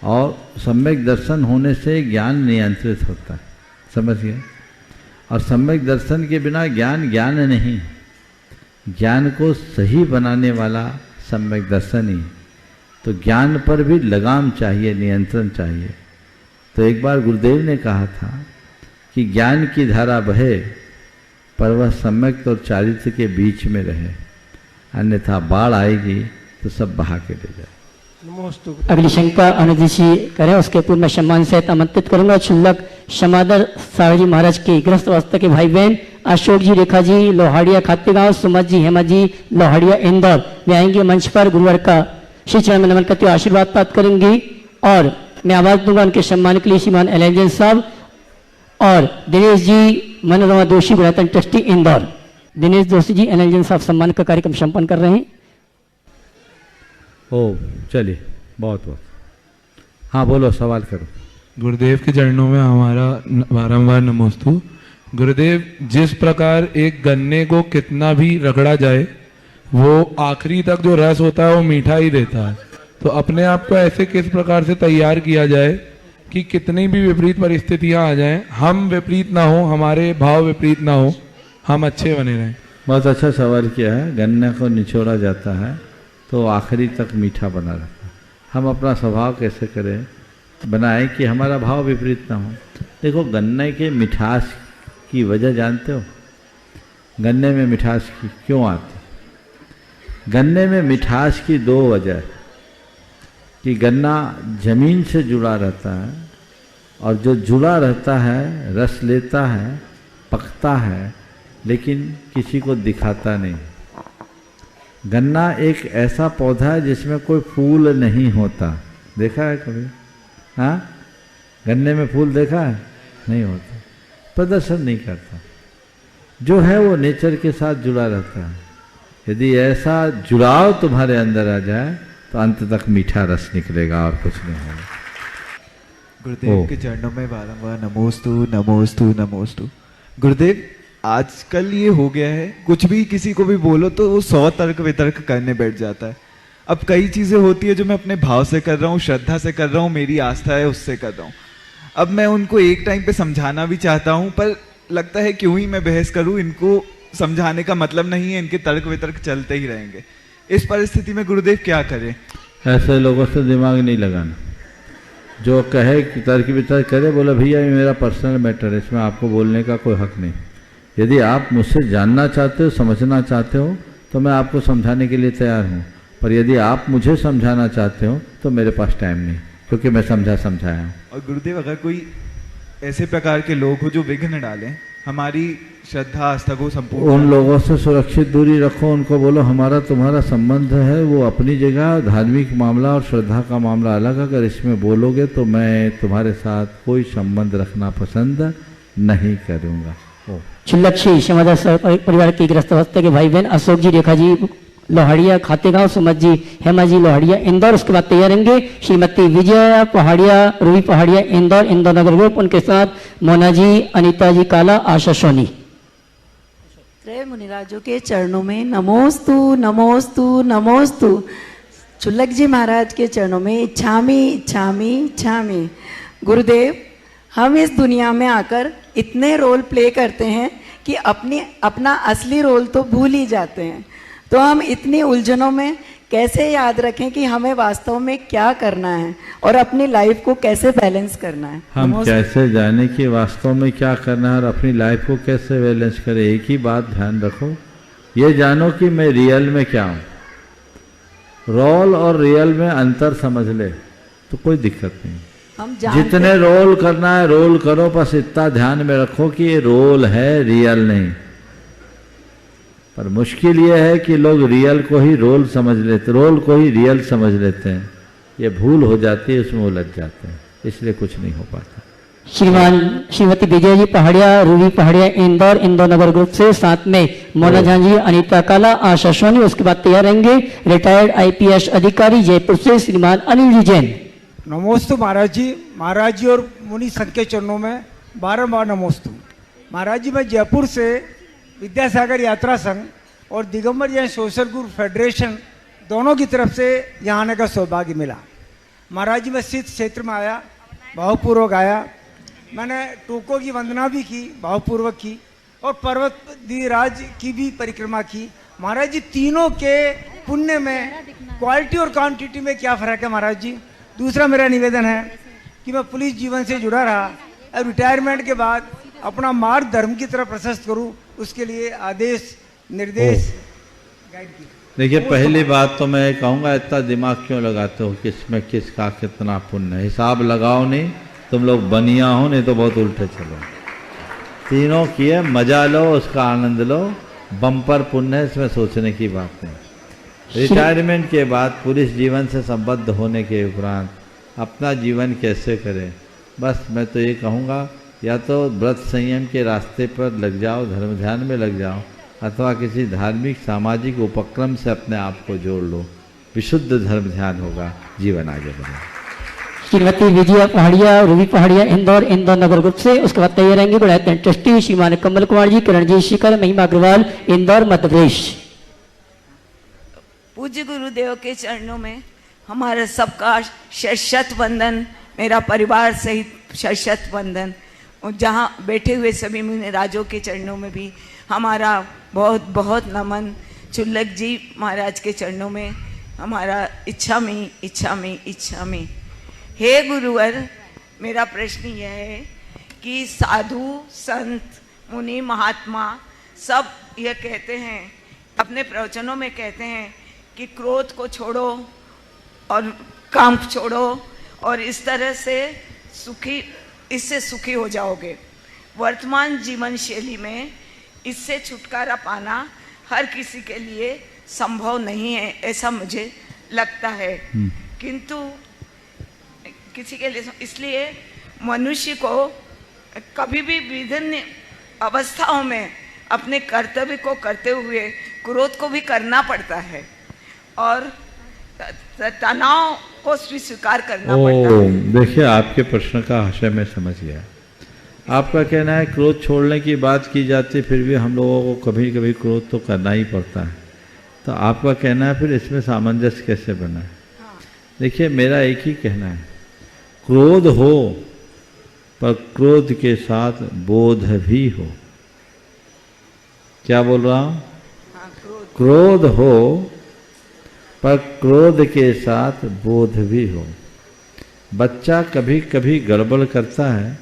और सम्यक दर्शन होने से ज्ञान नियंत्रित होता है, समझ गए? और सम्यक दर्शन के बिना ज्ञान ज्ञान नहीं, ज्ञान को सही बनाने वाला सम्यक दर्शन ही। तो ज्ञान पर भी लगाम चाहिए, नियंत्रण चाहिए। तो एक बार गुरुदेव ने कहा था कि ज्ञान की धारा बहे पर वह सम्यक और चारित्र के बीच में रहे, अन्यथा बाढ़ आएगी तो सब बहा के ले जाए। अगली शंका अनुदिशी करें, उसके पूर्व में सम्मान सहित आमंत्रित करूंगा शुल्लक क्षमादर साहू महाराज के गृहस्थ अवस्था के भाई बहन अशोक जी, रेखा जी लोहाड़िया खातेगांव, सुमत जी, हेमा जी लोहाड़िया इंदौर, वे आएंगे मंच पर, गुरुवर का श्री चरण में नमन करते हुए आशीर्वाद प्राप्त करेंगी। और मैं आवाज दूंगा उनके सम्मान के लिए श्रीमान एलेंजन साहब और दिनेश जी मनोरमा दोषी पुरातन ट्रस्टी इंदौर। दिनेश दोषी जी एलेंजन साहब सम्मान का कार्यक्रम संपन्न कर रहे हैं। ओ चलिए, बहुत बहुत। हाँ बोलो, सवाल करो। गुरुदेव के चरणों में हमारा बारंबार नमोस्तु। गुरुदेव, जिस प्रकार एक गन्ने को कितना भी रगड़ा जाए वो आखिरी तक जो रस होता है वो मीठा ही देता है, तो अपने आप को ऐसे किस प्रकार से तैयार किया जाए कि कितनी भी विपरीत परिस्थितियां आ जाएं, हम विपरीत ना हो, हमारे भाव विपरीत ना हो, हम अच्छे बने रहें। बहुत अच्छा सवाल किया है। गन्ने को निचोड़ा जाता है तो आखिरी तक मीठा बना रहता है। हम अपना स्वभाव कैसे करें, बनाएं कि हमारा भाव विपरीत ना हो। देखो, गन्ने के मिठास की वजह जानते हो? गन्ने में मिठास की क्यों आती? गन्ने में मिठास की दो वजह, कि गन्ना जमीन से जुड़ा रहता है, और जो जुड़ा रहता है रस लेता है, पकता है, लेकिन किसी को दिखाता नहीं। गन्ना एक ऐसा पौधा है जिसमें कोई फूल नहीं होता, देखा है कभी? हाँ, गन्ने में फूल देखा है? नहीं होता, प्रदर्शन नहीं करता। जो है वो नेचर के साथ जुड़ा रहता है। यदि ऐसा जुड़ाव तुम्हारे अंदर आ जाए तो अंत तक मीठा रस निकलेगा और कुछ नहीं होगा। गुरुदेव के चरणों में बारंबार नमोस्तु नमोस्तु नमोस्तु। गुरुदेव, आजकल ये हो गया है, कुछ भी किसी को भी बोलो तो वो 100 तर्क वितर्क करने बैठ जाता है। अब कई चीज़ें होती है जो मैं अपने भाव से कर रहा हूँ, श्रद्धा से कर रहा हूँ, मेरी आस्था है उससे कर रहा हूँ। अब मैं उनको एक टाइम पे समझाना भी चाहता हूँ, पर लगता है क्यों ही मैं बहस करूँ, इनको समझाने का मतलब नहीं है, इनके तर्क वितर्क चलते ही रहेंगे। इस परिस्थिति में गुरुदेव क्या करें? ऐसे लोगों से दिमाग नहीं लगाना। जो कहे कि तर्क वितर्क करे, बोले भैया ये मेरा पर्सनल मैटर है, इसमें आपको बोलने का कोई हक नहीं। यदि आप मुझसे जानना चाहते हो, समझना चाहते हो, तो मैं आपको समझाने के लिए तैयार हूँ, पर यदि आप मुझे समझाना चाहते हो तो मेरे पास टाइम नहीं, क्योंकि मैं समझाया हूँ। और गुरुदेव, अगर कोई ऐसे प्रकार के लोग हो जो विघ्न डालें हमारी श्रद्धा आस्था को संपूर्ण, उन लोगों से सुरक्षित दूरी रखो। उनको बोलो हमारा तुम्हारा संबंध है वो अपनी जगह, धार्मिक मामला और श्रद्धा का मामला अलग। अगर इसमें बोलोगे तो मैं तुम्हारे साथ कोई संबंध रखना पसंद नहीं करूँगा। लक्ष्मी क्षमादार परिवार के गृहस्थ अवस्था के भाई बहन अशोक जी, रेखा जी लोहाड़िया खातेगांव, सुमत जी, हेमा जी लोहाड़िया इंदौर। उसके बाद तैयार रहेंगे श्रीमती विजया पहाड़िया, रूही पहाड़िया इंदौर नगर ग्रुप। उनके साथ मोना जी, अनीता जी काला, आशा सोनी। त्रय मुनिराजों के चरणों में नमोस्तु नमोस्तु नमोस्तु। चुल्लक जी महाराज के चरणों में इच्छामी इच्छामी इच्छामी। गुरुदेव, हम इस दुनिया में आकर इतने रोल प्ले करते हैं कि अपना असली रोल तो भूल ही जाते हैं। तो हम इतनी उलझनों में कैसे याद रखें कि हमें वास्तव में क्या करना है और अपनी लाइफ को कैसे बैलेंस करना है? हम कैसे जाने कि वास्तव में क्या करना है और अपनी लाइफ को कैसे बैलेंस करें? एक ही बात ध्यान रखो, ये जानो कि मैं रियल में क्या हूँ। रोल और रियल में अंतर समझ ले तो कोई दिक्कत नहीं। जितने रोल करना है रोल करो, बस इतना ध्यान में रखो कि ये रोल है, रियल नहीं। पर मुश्किल ये है कि लोग रियल को ही रोल समझ लेते, रोल को ही रियल समझ लेते हैं। ये भूल हो जाती है, उसमें उलझ जाते हैं, इसलिए कुछ नहीं हो पाता। श्रीमान श्रीमती विजय जी पहाड़िया, रूबी पहाड़िया इंदौर नगर ग्रुप से, साथ में मोना झां जी, अनीता काला, आशा सोनी। उसके बाद तैयार रहेंगे रिटायर्ड IPS अधिकारी जयपुर से श्रीमान अनिल जी जैन। नमोस्तु महाराज जी और मुनि संघ के चरणों में बारंबार नमोस्तु। महाराज जी, मैं जयपुर से विद्यासागर यात्रा संघ और Digambar Jain social group federation दोनों की तरफ से यहाँ आने का सौभाग्य मिला। महाराज जी, मैं शीत क्षेत्र में आया, भावपूर्वक आया, मैंने टोको की वंदना भी की, भावपूर्वक की, और पर्वत राज की भी परिक्रमा की। महाराज जी, तीनों के पुण्य में क्वालिटी और क्वांटिटी में क्या फ़र्क है महाराज जी। दूसरा मेरा निवेदन है कि मैं पुलिस जीवन से जुड़ा रहा, अब रिटायरमेंट के बाद अपना मार्ग धर्म की तरफ प्रशस्त करूं, उसके लिए आदेश निर्देश गाइड की। देखिए, पहली बात तो मैं कहूँगा, इतना दिमाग क्यों लगाते हो किसमें किसका कितना पुण्य है। हिसाब लगाओ नहीं, तुम लोग बनिया हो, नहीं तो बहुत उल्टे चलो। तीनों किए, मजा लो, उसका आनंद लो, बम्पर पुण्य है, इसमें सोचने की बात नहीं। रिटायरमेंट के बाद पुलिस जीवन से संबद्ध होने के उपरांत अपना जीवन कैसे करें, बस मैं तो ये कहूँगा, या तो व्रत संयम के रास्ते पर लग जाओ, धर्म ध्यान में लग जाओ, अथवा किसी धार्मिक सामाजिक उपक्रम से अपने आप को जोड़ लो। विशुद्ध धर्म ध्यान होगा, जीवन आगे बढ़ेगा। श्रीमती विजया पहाड़िया, रूबी पहाड़िया इंदौर नगर ग्रुप से। उसके बाद तैयार रहेंगे बड़ा ट्रस्टी श्रीमान कमल कुमार जी, किरण जी शिखर, महिमा अग्रवाल इंदौर मध्य प्रदेश। पूज्य गुरुदेव के चरणों में हमारा सबका शत वंदन, मेरा परिवार सहित शत वंदन, और जहाँ बैठे हुए सभी मुनि राजों के चरणों में भी हमारा बहुत बहुत नमन। चुल्लक जी महाराज के चरणों में हमारा इच्छामी। हे गुरुवर, मेरा प्रश्न यह है कि साधु संत मुनि महात्मा सब यह कहते हैं, अपने प्रवचनों में कहते हैं कि क्रोध को छोड़ो और काम छोड़ो और इस तरह से इससे सुखी हो जाओगे। वर्तमान जीवन शैली में इससे छुटकारा पाना हर किसी के लिए संभव नहीं है, ऐसा मुझे लगता है। किंतु किसी के लिए, इसलिए मनुष्य को कभी भी विभिन्न अवस्थाओं में अपने कर्तव्य को करते हुए क्रोध को भी करना पड़ता है और तनाव को स्वीकार करना पड़ता है। देखिए, आपके प्रश्न का आशय मैं समझ गया। आपका कहना है क्रोध छोड़ने की बात की जाती, फिर भी हम लोगों को कभी कभी क्रोध तो करना ही पड़ता है। तो आपका कहना है फिर इसमें सामंजस्य कैसे बना है? देखिए, मेरा एक ही कहना है, क्रोध हो पर क्रोध के साथ बोध भी हो। क्या बोल रहा हूँ? क्रोध हो पर क्रोध के साथ बोध भी हो। बच्चा कभी कभी गड़बड़ करता है,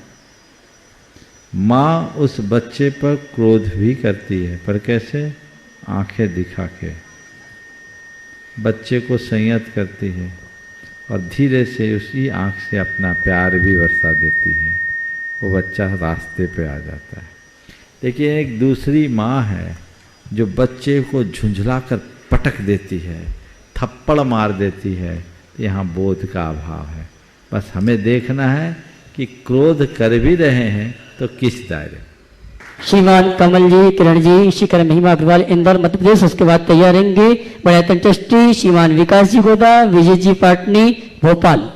माँ उस बच्चे पर क्रोध भी करती है, पर कैसे? आंखें दिखा के बच्चे को संयत करती है और धीरे से उसी आंख से अपना प्यार भी बरसा देती है। वो बच्चा रास्ते पे आ जाता है। लेकिन एक दूसरी माँ है जो बच्चे को झुंझला कर पटक देती है, थप्पड़ मार देती है। यहाँ बोध का अभाव है। बस हमें देखना है कि क्रोध कर भी रहे हैं तो किस दायरे। श्रीमान कमल जी, किरण जी शिखर, महिमा अग्रवाल इंदौर मध्य प्रदेश। उसके बाद तैयार रहेंगे बड़ा ट्रस्टी श्रीमान विकास जी गोदा, विजय जी पाटनी भोपाल।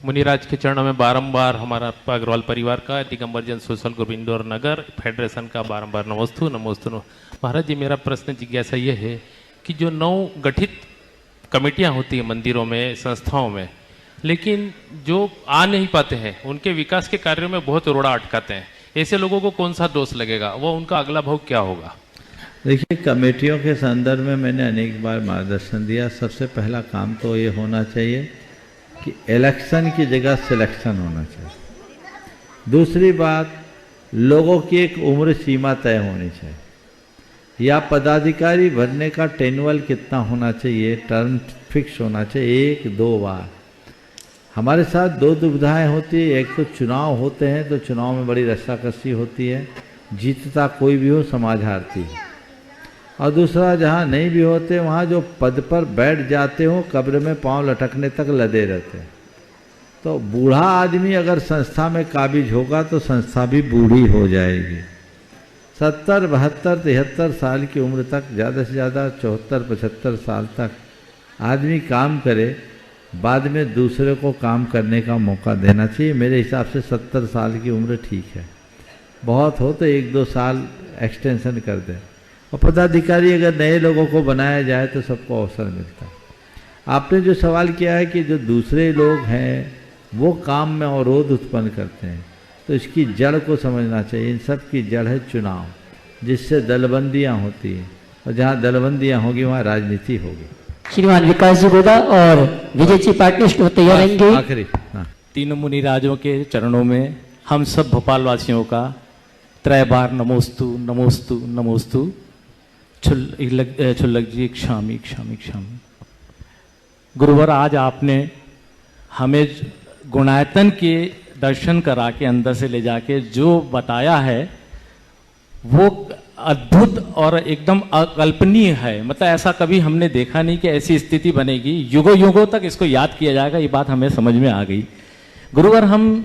मुनिराज के चरणों में बारंबार हमारा अग्रवाल परिवार का, दिगंबर जैन सोशल ग्रुप इंदौर नगर फेडरेशन का बारंबार नमोस्तु। महाराज जी, मेरा प्रश्न जिज्ञासा ये है कि जो 9 गठित कमेटियां होती हैं मंदिरों में, संस्थाओं में, लेकिन जो आ नहीं पाते हैं, उनके विकास के कार्यों में बहुत रोड़ा अटकाते हैं, ऐसे लोगों को कौन सा दोष लगेगा? वो उनका अगला भाव क्या होगा? देखिए, कमेटियों के संदर्भ में मैंने अनेक बार मार्गदर्शन दिया। सबसे पहला काम तो ये होना चाहिए कि इलेक्शन की जगह सिलेक्शन होना चाहिए। दूसरी बात, लोगों की एक उम्र सीमा तय होनी चाहिए, या पदाधिकारी भरने का टेन्युअल कितना होना चाहिए, टर्म फिक्स होना चाहिए, 1-2 बार। हमारे साथ 2 दुविधाएं होती है। एक तो चुनाव होते हैं तो चुनाव में बड़ी रस्साकसी होती है, जीतता कोई भी हो, समाज हारती है। और दूसरा जहाँ नहीं भी होते वहाँ जो पद पर बैठ जाते हो कब्र में पांव लटकने तक लदे रहते हैं। तो बूढ़ा आदमी अगर संस्था में काबिज होगा तो संस्था भी बूढ़ी हो जाएगी। 70, 72, 73 साल की उम्र तक, ज़्यादा से ज़्यादा 74, 75 साल तक आदमी काम करे, बाद में दूसरे को काम करने का मौका देना चाहिए। मेरे हिसाब से 70 साल की उम्र ठीक है, बहुत हो तो 1-2 साल एक्सटेंशन कर दें। और पदाधिकारी अगर नए लोगों को बनाया जाए तो सबको अवसर मिलता है। आपने जो सवाल किया है कि जो दूसरे लोग हैं वो काम में अवरोध उत्पन्न करते हैं, तो इसकी जड़ को समझना चाहिए। इन सब की जड़ है चुनाव, जिससे दलबंदियाँ होती हैं, और जहाँ दलबंदियाँ होगी वहाँ राजनीति होगी। श्रीमान विकास जी गोदा और विजय जी पाटलिस्ट को तैयार रहेंगे। आखिरी तीनों मुनिराजों के चरणों में हम सब भोपाल वासियों का त्रय बार नमोस्तु नमोस्तु नमोस्तु। छुल्लक जी क्षामी क्षामी क्षामी। गुरुवर, आज आपने हमें गुणायतन के दर्शन करा के अंदर से ले जाके जो बताया है वो अद्भुत और एकदम अकल्पनीय है। मतलब ऐसा कभी हमने देखा नहीं कि ऐसी स्थिति बनेगी, युगों युगों तक इसको याद किया जाएगा। ये बात हमें समझ में आ गई। गुरुवर, हम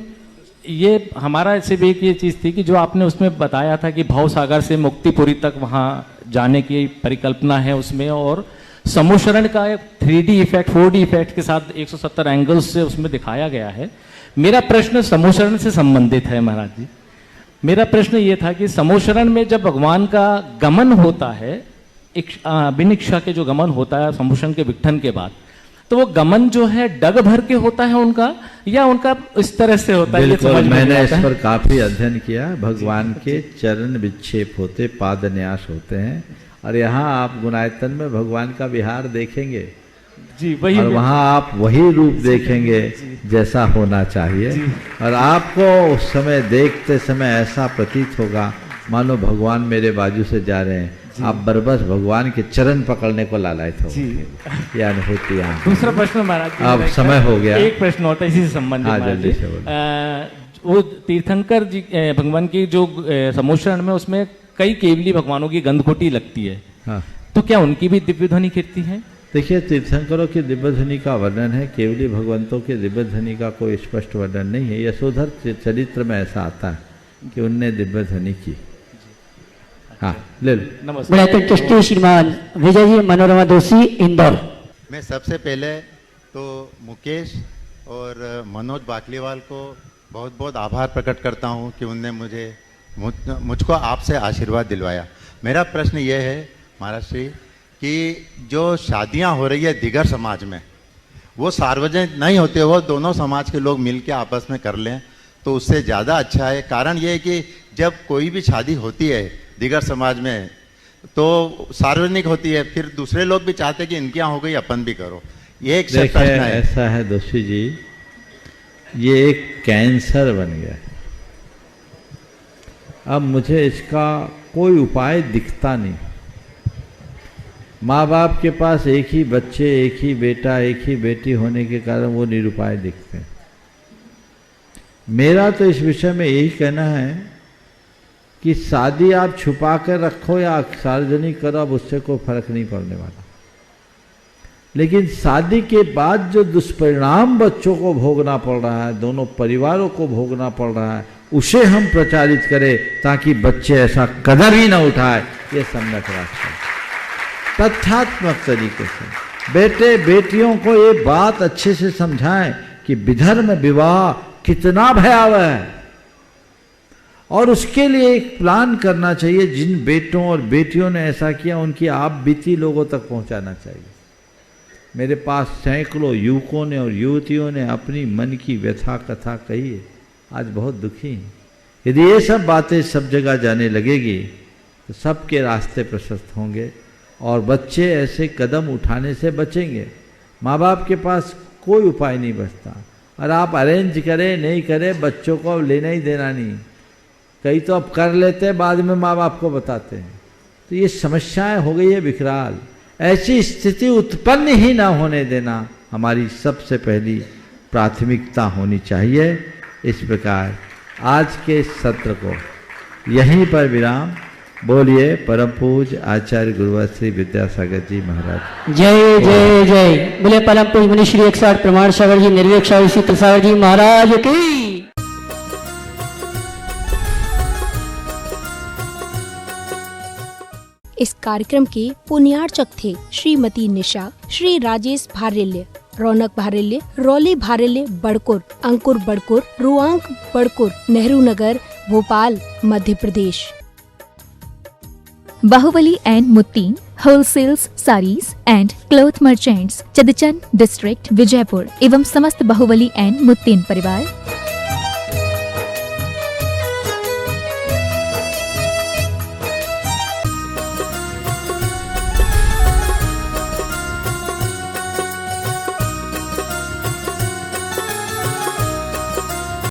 ये हमारा ऐसे भी एक ये चीज़ थी कि जो आपने उसमें बताया था कि भव सागर से मुक्तिपुरी तक वहाँ जाने की परिकल्पना है उसमें, और समूशरण का एक 3D इफेक्ट 4D इफेक्ट के साथ 170 एंगल्स से उसमें दिखाया गया है। मेरा प्रश्न समूशरण से संबंधित है महाराज जी। मेरा प्रश्न ये था कि समूशरण में जब भगवान का गमन होता है, बिनिक्षा के जो गमन होता है समूशरण के विघटन के बाद, तो वो गमन जो है डग भर के होता है उनका, या उनका इस तरह से होता है? बिल्कुल, मैंने इस पर काफी अध्ययन किया। भगवान के चरण विक्षेप होते, पाद न्यास होते हैं, और यहाँ आप गुणायतन में भगवान का विहार देखेंगे जी, वही, और वहाँ आप वही रूप देखेंगे जैसा होना चाहिए। और आपको उस समय देखते समय ऐसा प्रतीत होगा मानो भगवान मेरे बाजू से जा रहे हैं। आप बरबस भगवान के चरण पकड़ने को लालायित हो, ये अनुभूति। दूसरा प्रश्न महाराज, अब समय हो गया, एक प्रश्न होता है इसी से संबंधित। हाँ, जल्दी से बोलो। वो तीर्थंकर जी भगवान की जो समूशरण में उसमें कई केवली भगवानों की गंधकोटी लगती है, हाँ, तो क्या उनकी भी दिव्य ध्वनि कीर्ति है? देखिए, तीर्थंकरों की दिव्य ध्वनि का वर्णन है, केवली भगवंतों के दिव्य ध्वनि का कोई स्पष्ट वर्णन नहीं है। यशोधर चरित्र में ऐसा आता है कि उनने दिव्य ध्वनि की। हाँ, ले लो। गुणायतन ट्रस्टी श्रीमान विजय जी मनोरमा दोषी, इंदौर। मैं सबसे पहले तो मुकेश और मनोज बाकलीवाल को बहुत बहुत आभार प्रकट करता हूँ कि उनने मुझको आपसे आशीर्वाद दिलवाया। मेरा प्रश्न ये है महाराज श्री कि जो शादियाँ हो रही है दिगर समाज में, वो सार्वजनिक नहीं होते, वो दोनों समाज के लोग मिलके आपस में कर लें तो उससे ज़्यादा अच्छा है। कारण ये है कि जब कोई भी शादी होती है दिगर समाज में तो सार्वजनिक होती है, फिर दूसरे लोग भी चाहते हैं कि इनके यहाँ हो गई अपन भी करो। ये एक प्रश्न है। ऐसा है दोषी जी, ये एक कैंसर बन गया। अब मुझे इसका कोई उपाय दिखता नहीं। माँ बाप के पास एक ही बच्चे, एक ही बेटा, एक ही बेटी होने के कारण वो निरुपाय दिखते हैं। मेरा तो इस विषय में यही कहना है कि शादी आप छुपा कर रखो या सार्वजनिक करो, अब उससे कोई फर्क नहीं पड़ने वाला। लेकिन शादी के बाद जो दुष्परिणाम बच्चों को भोगना पड़ रहा है, दोनों परिवारों को भोगना पड़ रहा है, उसे हम प्रचारित करें ताकि बच्चे ऐसा कदम ही ना उठाए। ये सम्यक रास्ता, तथ्यात्मक तरीके से बेटे बेटियों को ये बात अच्छे से समझाएं कि विधर्म विवाह कितना भयावह है, और उसके लिए एक प्लान करना चाहिए। जिन बेटों और बेटियों ने ऐसा किया उनकी आप बीती लोगों तक पहुंचाना चाहिए। मेरे पास सैकड़ों युवकों ने और युवतियों ने अपनी मन की व्यथा कथा कही है, आज बहुत दुखी हैं। यदि ये सब बातें सब जगह जाने लगेगी तो सबके रास्ते प्रशस्त होंगे और बच्चे ऐसे कदम उठाने से बचेंगे। माँ बाप के पास कोई उपाय नहीं बचता, और आप अरेंज करें नहीं करें बच्चों को अब लेना ही देना नहीं। कई तो अब कर लेते हैं, बाद में माँ बाप को बताते हैं, तो ये समस्याएं हो गई है विकराल। ऐसी स्थिति उत्पन्न ही ना होने देना हमारी सबसे पहली प्राथमिकता होनी चाहिए। इस प्रकार आज के सत्र को यहीं पर विराम। बोलिए परम पूज्य आचार्य गुरुवर श्री विद्यासागर जी महाराज। जय जय जय। बोले परम पूज्य मुनि श्री 108 प्रमाण सागर जी निर्वेक सागर शीतल सागर जी महाराज की। इस कार्यक्रम के पुण्यार्चक थे Shrimati Nisha, Shri Rajesh Bharelya, Raunak Bharelya, Rauli Bharelya Badkur, Ankur Badkur, Ruank Badkur, Nehru Nagar, Bhopal, Madhya Pradesh. Bahubali and Muttin wholesales saris and cloth merchants, Chadchan district, Vijaypur एवं समस्त बाहुबली एंड मुत्तीन परिवार